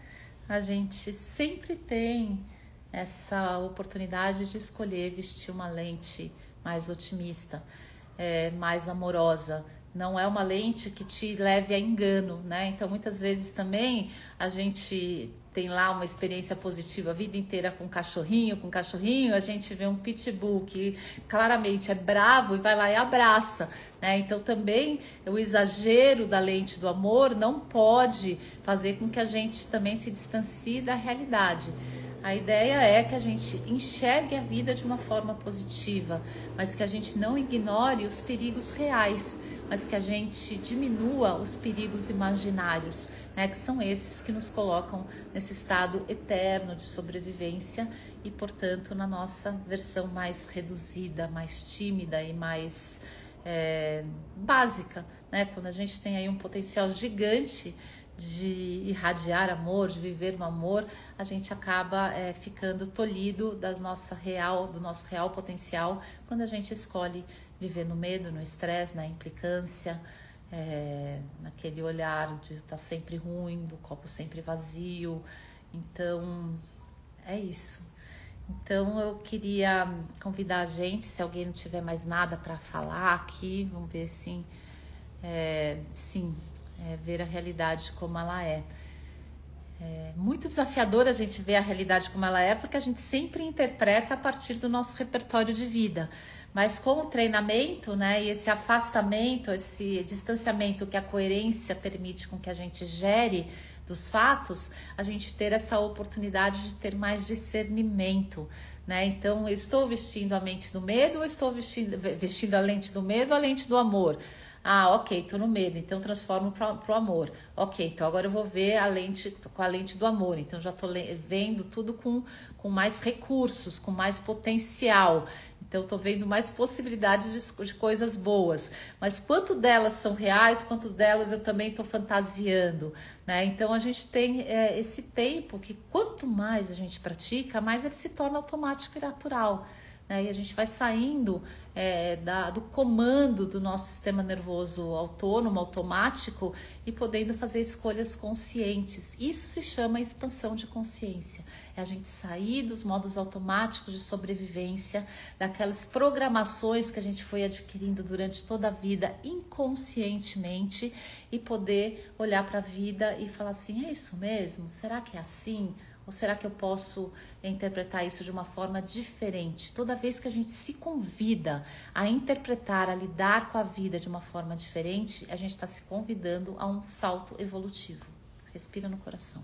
A gente sempre tem essa oportunidade de escolher vestir uma lente mais otimista, mais amorosa. Não é uma lente que te leve a engano, né? Então, muitas vezes também a gente tem lá uma experiência positiva a vida inteira com cachorrinho, a gente vê um pitbull que claramente é bravo e vai lá e abraça, né? Então também o exagero da lente do amor não pode fazer com que a gente também se distancie da realidade. A ideia é que a gente enxergue a vida de uma forma positiva, mas que a gente não ignore os perigos reais, mas que a gente diminua os perigos imaginários, né, que são esses que nos colocam nesse estado eterno de sobrevivência e, portanto, na nossa versão mais reduzida, mais tímida e mais básica, né? Quando a gente tem aí um potencial gigante de irradiar amor, de viver no amor, a gente acaba ficando tolhido do nosso real potencial quando a gente escolhe viver no medo, no estresse, na implicância, naquele olhar de estar sempre ruim, do copo sempre vazio. Então, é isso. Então, eu queria convidar a gente, se alguém não tiver mais nada para falar aqui, vamos ver assim, ver a realidade como ela é. É muito desafiador a gente ver a realidade como ela é, porque a gente sempre interpreta a partir do nosso repertório de vida. Mas com o treinamento, né, e esse afastamento, esse distanciamento que a coerência permite com que a gente gere dos fatos, a gente ter essa oportunidade de ter mais discernimento, né? Então, eu estou vestindo a mente do medo ou estou vestindo a lente do medo ou a lente do amor? Ah, ok, tô no medo, então transformo pro amor. Ok, então agora eu vou ver com a lente do amor. Então já tô vendo tudo com mais recursos, com mais potencial. Então, estou vendo mais possibilidades de coisas boas. Mas quanto delas são reais, quanto delas eu também estou fantasiando, né? Então, a gente tem esse tempo que quanto mais a gente pratica, mais ele se torna automático e natural, né? E a gente vai saindo do comando do nosso sistema nervoso autônomo, automático, e podendo fazer escolhas conscientes. Isso se chama expansão de consciência. É a gente sair dos modos automáticos de sobrevivência, daquelas programações que a gente foi adquirindo durante toda a vida inconscientemente, e poder olhar para a vida e falar assim, é isso mesmo? Será que é assim? Ou será que eu posso interpretar isso de uma forma diferente? Toda vez que a gente se convida a interpretar, a lidar com a vida de uma forma diferente, a gente está se convidando a um salto evolutivo. Respira no coração.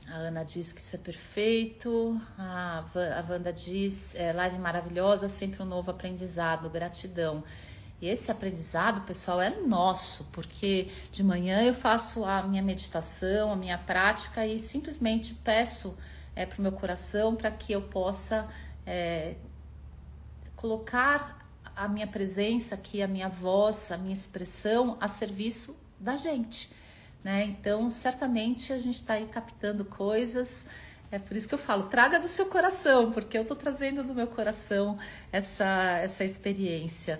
A Ana diz que isso é perfeito. A Wanda diz, live maravilhosa, sempre um novo aprendizado, gratidão. E esse aprendizado, pessoal, é nosso, porque de manhã eu faço a minha meditação, a minha prática e simplesmente peço para o meu coração para que eu possa colocar a minha presença aqui, a minha voz, a minha expressão a serviço da gente, né? Então, certamente a gente está aí captando coisas. É por isso que eu falo, traga do seu coração, porque eu estou trazendo do meu coração essa experiência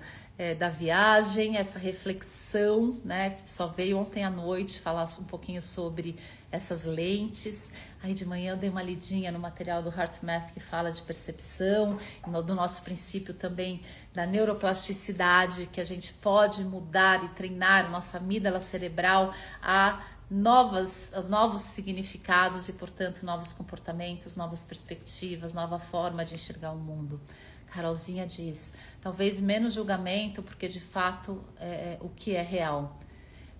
da viagem, essa reflexão, né, que só veio ontem à noite falar um pouquinho sobre essas lentes. Aí de manhã eu dei uma lidinha no material do HeartMath que fala de percepção, do nosso princípio também da neuroplasticidade, que a gente pode mudar e treinar a nossa amígdala cerebral a novos significados e, portanto, novos comportamentos, novas perspectivas, nova forma de enxergar o mundo. Carolzinha diz, talvez menos julgamento, porque de fato o que é real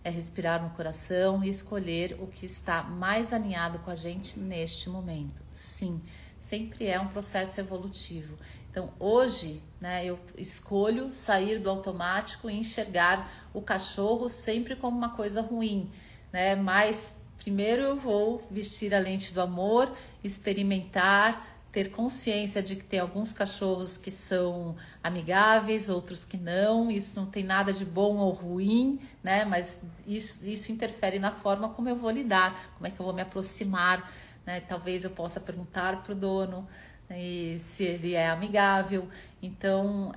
é respirar no coração e escolher o que está mais alinhado com a gente neste momento. Sim, sempre é um processo evolutivo. Então hoje, né, eu escolho sair do automático e enxergar o cachorro sempre como uma coisa ruim, né? Mas primeiro eu vou vestir a lente do amor, experimentar, ter consciência de que tem alguns cachorros que são amigáveis, outros que não. Isso não tem nada de bom ou ruim, né? Mas isso interfere na forma como eu vou lidar, como é que eu vou me aproximar, né? Talvez eu possa perguntar para o dono, né, se ele é amigável. Então,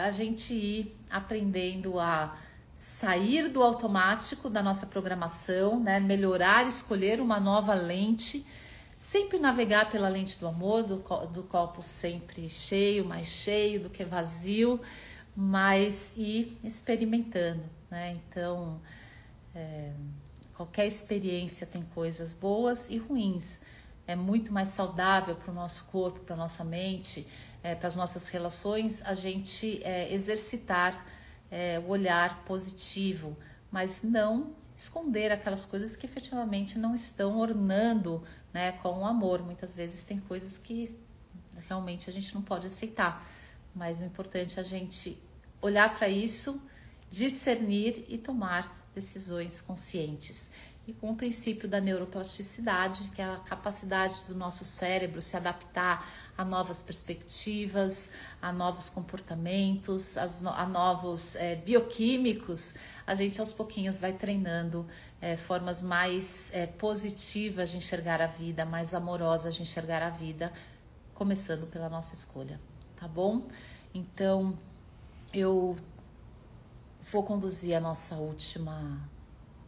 a gente ir aprendendo a sair do automático da nossa programação, né? Melhorar, escolher uma nova lente, sempre navegar pela lente do amor, do copo sempre cheio, mais cheio do que vazio, mas ir experimentando, né? Então, qualquer experiência tem coisas boas e ruins. É muito mais saudável para o nosso corpo, para a nossa mente, para as nossas relações, a gente exercitar o olhar positivo, mas não esconder aquelas coisas que efetivamente não estão ornando, né, com o amor. Muitas vezes tem coisas que realmente a gente não pode aceitar, mas o importante é a gente olhar para isso, discernir e tomar decisões conscientes. E com o princípio da neuroplasticidade, que é a capacidade do nosso cérebro se adaptar a novas perspectivas, a novos comportamentos, a novos bioquímicos, a gente aos pouquinhos vai treinando formas mais positivas de enxergar a vida, mais amorosas de enxergar a vida, começando pela nossa escolha, tá bom? Então, eu vou conduzir a nossa última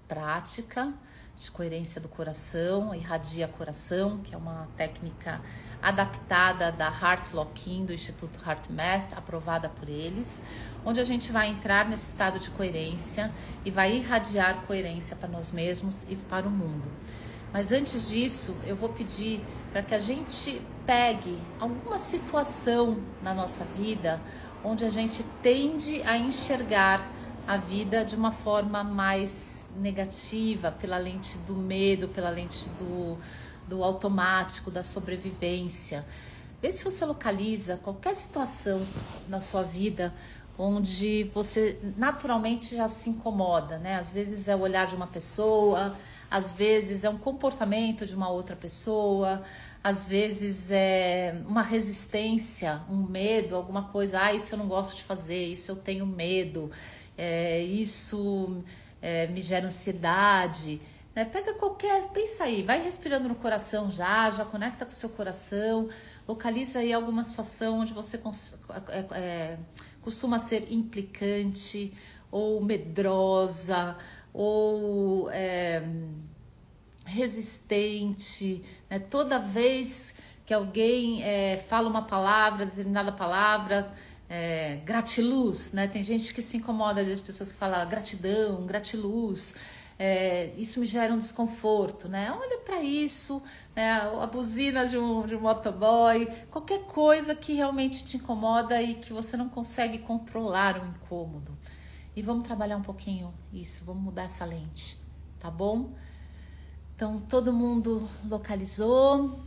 prática de coerência do coração, irradia coração, que é uma técnica adaptada da Heart Lock-in, do Instituto HeartMath, aprovada por eles, onde a gente vai entrar nesse estado de coerência e vai irradiar coerência para nós mesmos e para o mundo. Mas antes disso, eu vou pedir para que a gente pegue alguma situação na nossa vida onde a gente tende a enxergar a vida de uma forma mais negativa, pela lente do medo, pela lente do automático, da sobrevivência. Vê se você localiza qualquer situação na sua vida onde você naturalmente já se incomoda, né? Às vezes é o olhar de uma pessoa, às vezes é um comportamento de uma outra pessoa, às vezes é uma resistência, um medo, alguma coisa. Ah, isso eu não gosto de fazer, isso eu tenho medo, isso me gera ansiedade. Né? Pega qualquer, pensa aí, vai respirando no coração já conecta com o seu coração, localiza aí alguma situação onde você costuma ser implicante ou medrosa ou resistente, né? Toda vez que alguém fala uma palavra, determinada palavra, gratiluz, né? Tem gente que se incomoda das pessoas que falam gratidão, gratiluz, isso me gera um desconforto, né? Olha para isso, né? A buzina de um motoboy, qualquer coisa que realmente te incomoda e que você não consegue controlar o incômodo. E vamos trabalhar um pouquinho isso, vamos mudar essa lente, tá bom? Então, todo mundo localizou.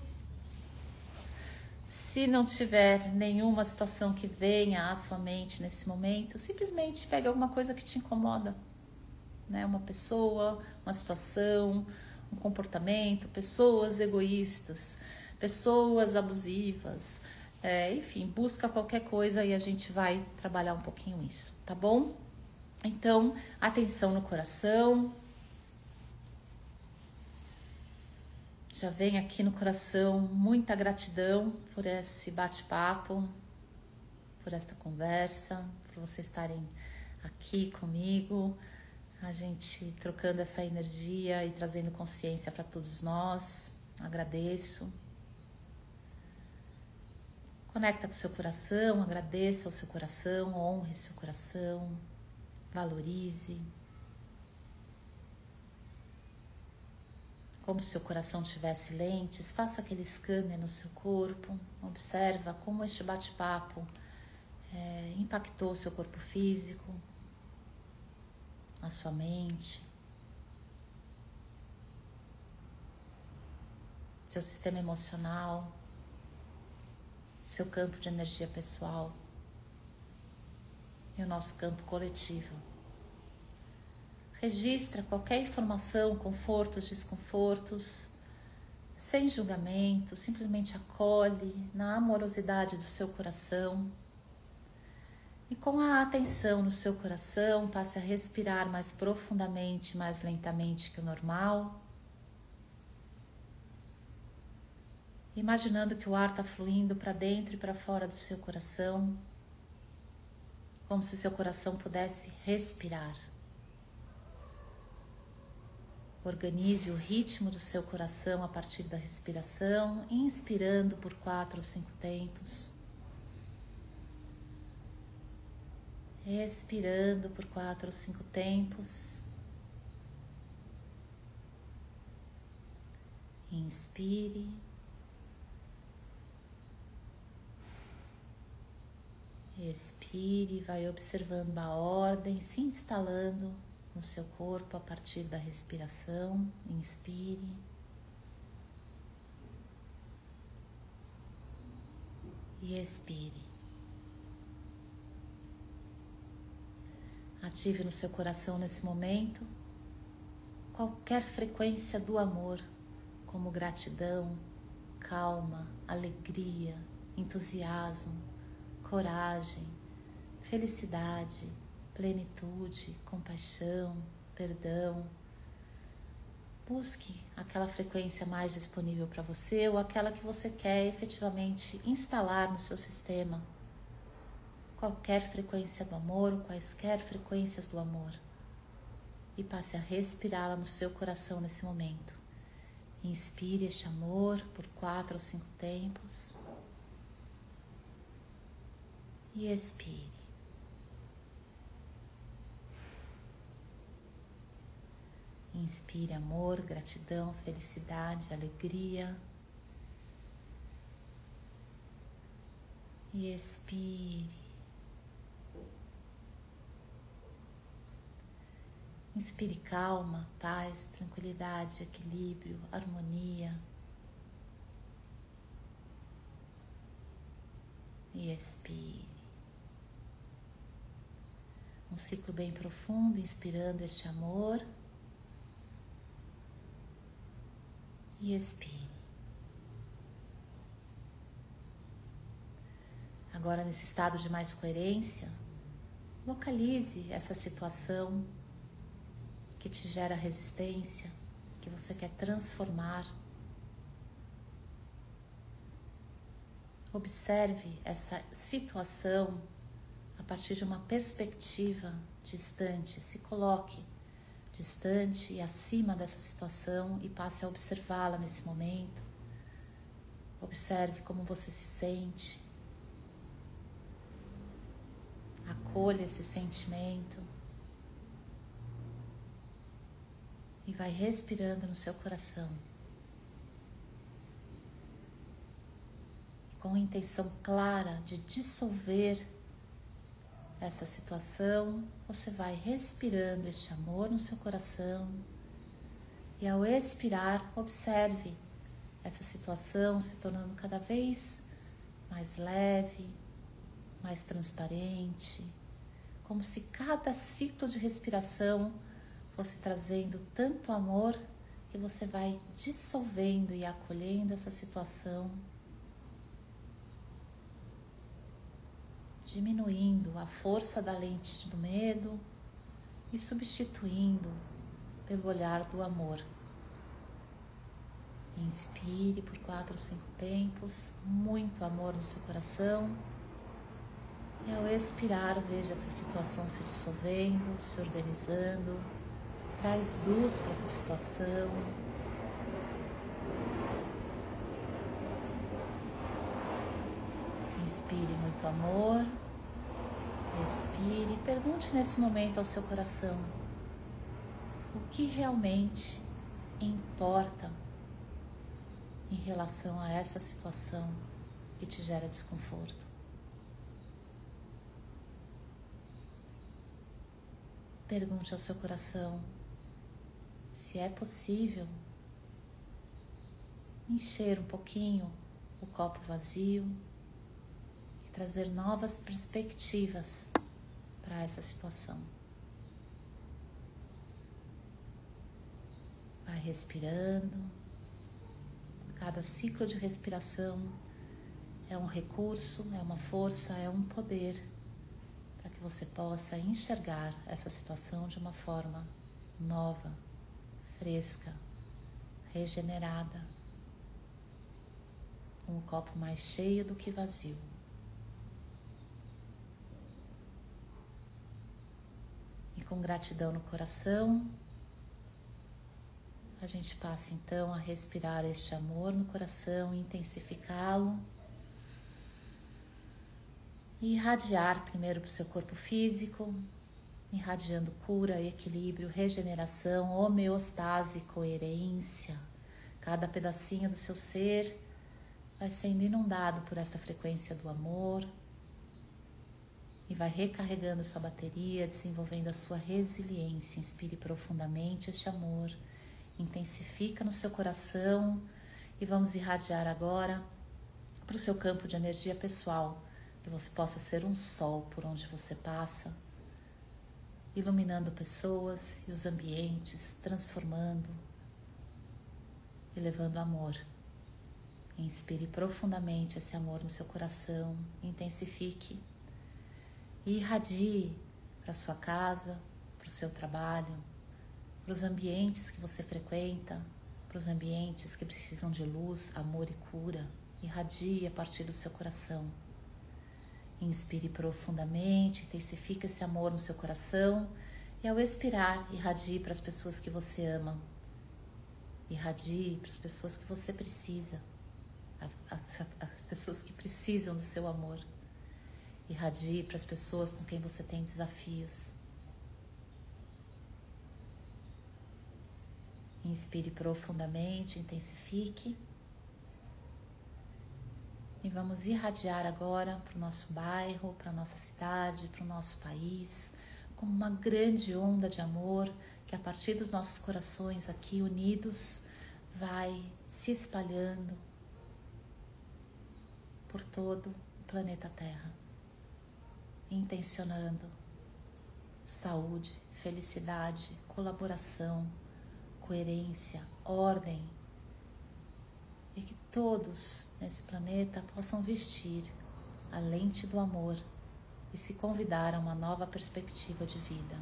Se não tiver nenhuma situação que venha à sua mente nesse momento, simplesmente pegue alguma coisa que te incomoda, né? Uma pessoa, uma situação, um comportamento, pessoas egoístas, pessoas abusivas, enfim, busca qualquer coisa e a gente vai trabalhar um pouquinho isso, tá bom? Então, atenção no coração. Já vem aqui no coração muita gratidão por esse bate-papo, por esta conversa, por vocês estarem aqui comigo, a gente trocando essa energia e trazendo consciência para todos nós. Agradeço. Conecta com o seu coração, agradeça ao seu coração, honre seu coração, valorize. Como se seu coração tivesse lentes, faça aquele scanner no seu corpo, observa como este bate-papo impactou o seu corpo físico, a sua mente, seu sistema emocional, seu campo de energia pessoal e o nosso campo coletivo. Registra qualquer informação, confortos, desconfortos, sem julgamento, simplesmente acolhe na amorosidade do seu coração. E com a atenção no seu coração, passe a respirar mais profundamente, mais lentamente que o normal. Imaginando que o ar está fluindo para dentro e para fora do seu coração, como se seu coração pudesse respirar. Organize o ritmo do seu coração a partir da respiração, inspirando por 4 ou 5 tempos. Expirando por 4 ou 5 tempos. Inspire. Expire e vai observando a ordem se instalando no seu corpo a partir da respiração. Inspire. E expire. Ative no seu coração nesse momento qualquer frequência do amor, como gratidão, calma, alegria, entusiasmo, coragem, felicidade, plenitude, compaixão, perdão. Busque aquela frequência mais disponível para você ou aquela que você quer efetivamente instalar no seu sistema. Qualquer frequência do amor ou quaisquer frequências do amor. E passe a respirá-la no seu coração nesse momento. Inspire este amor por 4 ou 5 tempos. E expire. Inspire amor, gratidão, felicidade, alegria. E expire. Inspire calma, paz, tranquilidade, equilíbrio, harmonia. E expire. Um ciclo bem profundo, inspirando este amor. E expire. Agora, nesse estado de mais coerência, localize essa situação que te gera resistência, que você quer transformar. Observe essa situação a partir de uma perspectiva distante. Se coloque distante e acima dessa situação e passe a observá-la nesse momento. Observe como você se sente. Acolha esse sentimento e vai respirando no seu coração. Com a intenção clara de dissolver essa situação, você vai respirando este amor no seu coração e ao expirar, observe essa situação se tornando cada vez mais leve, mais transparente, como se cada ciclo de respiração fosse trazendo tanto amor que você vai dissolvendo e acolhendo essa situação, diminuindo a força da lente do medo e substituindo pelo olhar do amor. Inspire por 4 ou 5 tempos, muito amor no seu coração. E ao expirar, veja essa situação se dissolvendo, se organizando. Traz luz para essa situação. Inspire muito amor. Expire. Pergunte nesse momento ao seu coração: o que realmente importa em relação a essa situação que te gera desconforto? Pergunte ao seu coração se é possível encher um pouquinho o copo vazio e trazer novas perspectivas para essa situação. Vai respirando. Cada ciclo de respiração é um recurso, é uma força, é um poder para que você possa enxergar essa situação de uma forma nova, fresca, regenerada, com o copo mais cheio do que vazio. E com gratidão no coração, a gente passa então a respirar este amor no coração, intensificá-lo e irradiar primeiro para o seu corpo físico, irradiando cura, equilíbrio, regeneração, homeostase, coerência. Cada pedacinho do seu ser vai sendo inundado por esta frequência do amor e vai recarregando sua bateria, desenvolvendo a sua resiliência. Inspire profundamente este amor, intensifica no seu coração e vamos irradiar agora para o seu campo de energia pessoal, que você possa ser um sol por onde você passa, iluminando pessoas e os ambientes, transformando e levando amor. Inspire profundamente esse amor no seu coração, intensifique e irradie para a sua casa, para o seu trabalho, para os ambientes que você frequenta, para os ambientes que precisam de luz, amor e cura. Irradie a partir do seu coração. Inspire profundamente, intensifique esse amor no seu coração e ao expirar, irradie para as pessoas que você ama. Irradie para as pessoas que você precisa, as pessoas que precisam do seu amor. Irradie para as pessoas com quem você tem desafios. Inspire profundamente, intensifique. E vamos irradiar agora para o nosso bairro, para a nossa cidade, para o nosso país, como uma grande onda de amor que a partir dos nossos corações aqui unidos vai se espalhando por todo o planeta Terra, intencionando saúde, felicidade, colaboração, coerência, ordem, e que todos nesse planeta possam vestir a lente do amor e se convidar a uma nova perspectiva de vida.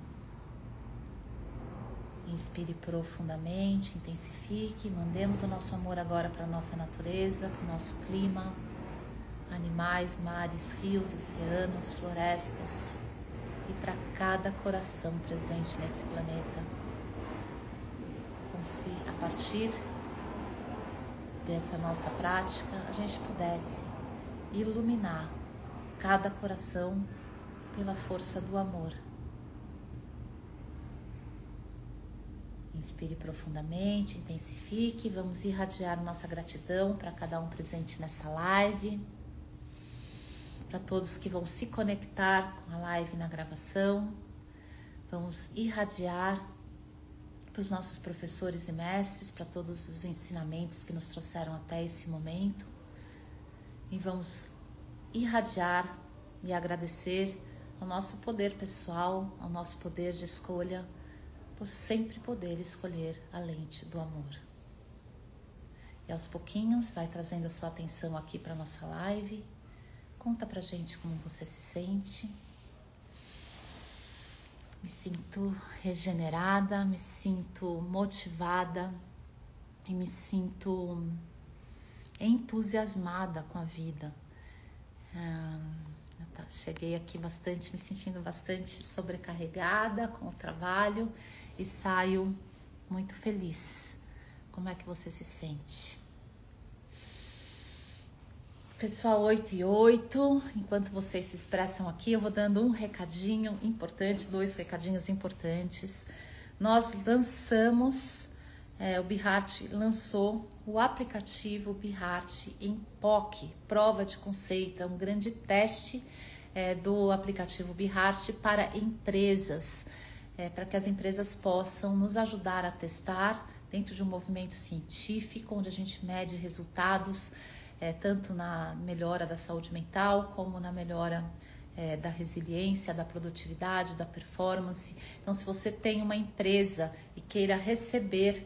Inspire profundamente, intensifique, mandemos o nosso amor agora para a nossa natureza, para o nosso clima, animais, mares, rios, oceanos, florestas e para cada coração presente nesse planeta. Como se a partir dessa nossa prática a gente pudesse iluminar cada coração pela força do amor. Inspire profundamente, intensifique, vamos irradiar nossa gratidão para cada um presente nessa live, para todos que vão se conectar com a live na gravação. Vamos irradiar para os nossos professores e mestres, para todos os ensinamentos que nos trouxeram até esse momento. E vamos irradiar e agradecer ao nosso poder pessoal, ao nosso poder de escolha, por sempre poder escolher a lente do amor. E aos pouquinhos vai trazendo a sua atenção aqui para a nossa live. Conta pra gente como você se sente. Me sinto regenerada, me sinto motivada e me sinto entusiasmada com a vida. Cheguei aqui me sentindo bastante sobrecarregada com o trabalho e saio muito feliz. Como é que você se sente? Pessoal, 8 e 8, enquanto vocês se expressam aqui, eu vou dando um recadinho importante, 2 recadinhos importantes. Nós lançamos, o BeHeart lançou o aplicativo BeHeart em POC, prova de conceito, é um grande teste do aplicativo BeHeart para empresas, para que as empresas possam nos ajudar a testar dentro de um movimento científico, onde a gente mede resultados, tanto na melhora da saúde mental, como na melhora da resiliência, da produtividade, da performance. Então, se você tem uma empresa e queira receber,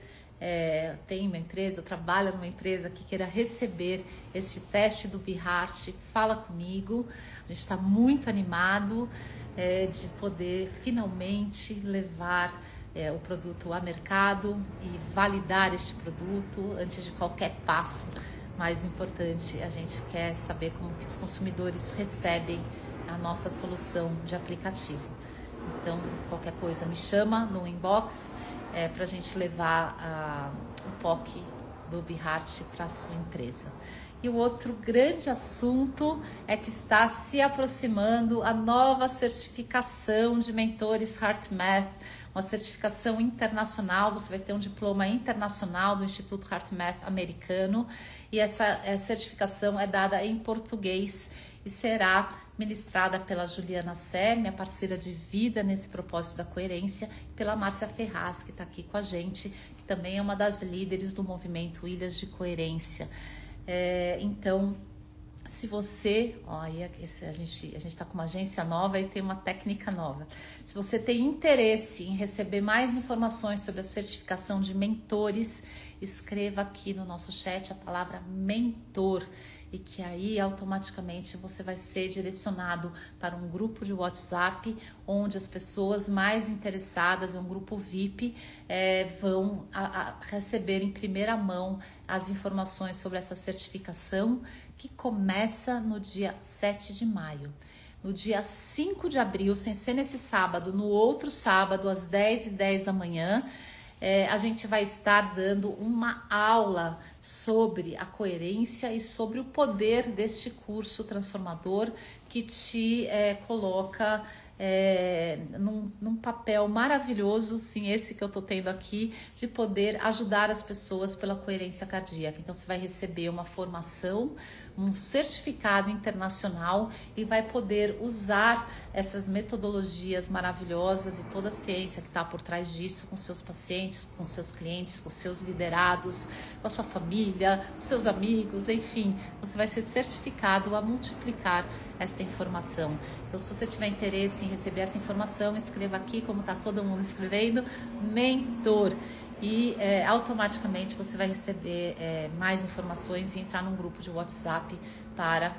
tem uma empresa, ou trabalha numa empresa que queira receber este teste do BeHeart, fala comigo. A gente está muito animado de poder finalmente levar o produto a mercado e validar este produto antes de qualquer passo. Mais importante, a gente quer saber como que os consumidores recebem a nossa solução de aplicativo. Então, qualquer coisa me chama no inbox para a gente levar o POC do BeHeart para a sua empresa. E o outro grande assunto é que está se aproximando a nova certificação de mentores HeartMath, uma certificação internacional. Você vai ter um diploma internacional do Instituto HeartMath americano, e essa certificação é dada em português e será ministrada pela Juliana Sé, minha parceira de vida nesse propósito da coerência, e pela Márcia Ferraz, que está aqui com a gente, que também é uma das líderes do movimento Ilhas de Coerência. Então, se você, a gente está com uma agência nova e tem uma técnica nova. Se você tem interesse em receber mais informações sobre a certificação de mentores, escreva aqui no nosso chat a palavra mentor, e que aí automaticamente você vai ser direcionado para um grupo de WhatsApp, onde as pessoas mais interessadas, é um grupo VIP, vão receber em primeira mão as informações sobre essa certificação, que começa no dia 7 de maio. No dia 5 de abril, sem ser nesse sábado, no outro sábado, às 10h10 da manhã, a gente vai estar dando uma aula sobre a coerência e sobre o poder deste curso transformador que te coloca num papel maravilhoso, sim, esse que eu tô tendo aqui, de poder ajudar as pessoas pela coerência cardíaca. Então você vai receber uma formação, um certificado internacional e vai poder usar essas metodologias maravilhosas e toda a ciência que está por trás disso com seus pacientes, com seus clientes, com seus liderados, com a sua família, com seus amigos, enfim, você vai ser certificado a multiplicar esta informação. Então, se você tiver interesse em receber essa informação, escreva aqui, como está todo mundo escrevendo, mentor. E automaticamente você vai receber mais informações e entrar num grupo de WhatsApp para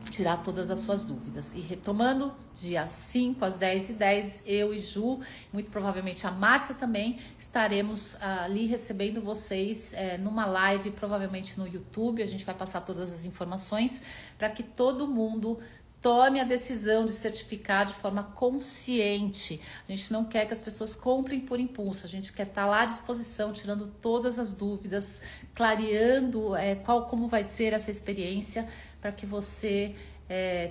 tirar todas as suas dúvidas. E retomando, dia 5 às 10h10, eu e Ju, muito provavelmente a Márcia também, estaremos ali recebendo vocês numa live, provavelmente no YouTube. A gente vai passar todas as informações para que todo mundo tome a decisão de certificar de forma consciente. A gente não quer que as pessoas comprem por impulso, a gente quer estar lá à disposição, tirando todas as dúvidas, clareando como vai ser essa experiência, para que você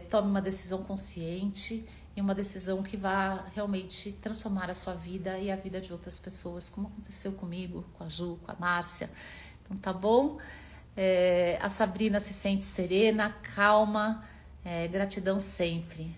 tome uma decisão consciente e uma decisão que vá realmente transformar a sua vida e a vida de outras pessoas, como aconteceu comigo, com a Ju, com a Márcia. Então tá bom? A Sabrina se sente serena, calma, gratidão sempre.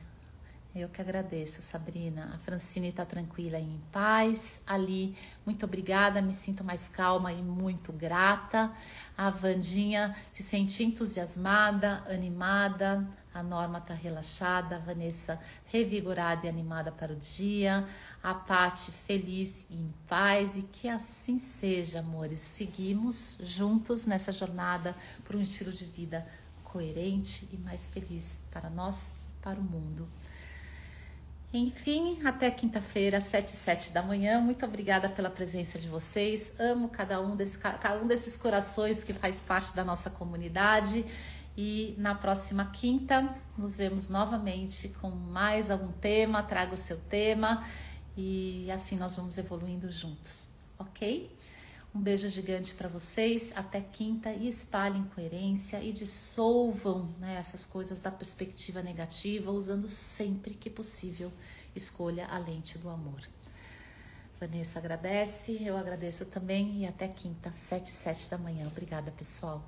Eu que agradeço, Sabrina. A Francine está tranquila e em paz. Ali, muito obrigada, me sinto mais calma e muito grata. A Vandinha se sente entusiasmada, animada. A Norma está relaxada. A Vanessa revigorada e animada para o dia. A Pati feliz e em paz. E que assim seja, amores. Seguimos juntos nessa jornada por um estilo de vida coerente e mais feliz para nós, para o mundo. Enfim, até quinta-feira, 7h07 da manhã. Muito obrigada pela presença de vocês. Amo cada um desses corações que faz parte da nossa comunidade. E na próxima quinta, nos vemos novamente com mais algum tema. Traga o seu tema e assim nós vamos evoluindo juntos, ok? Um beijo gigante para vocês, até quinta, e espalhem coerência e dissolvam, essas coisas da perspectiva negativa, usando sempre que possível, escolha a lente do amor. Vanessa agradece, eu agradeço também, e até quinta, 7h07 da manhã. Obrigada, pessoal.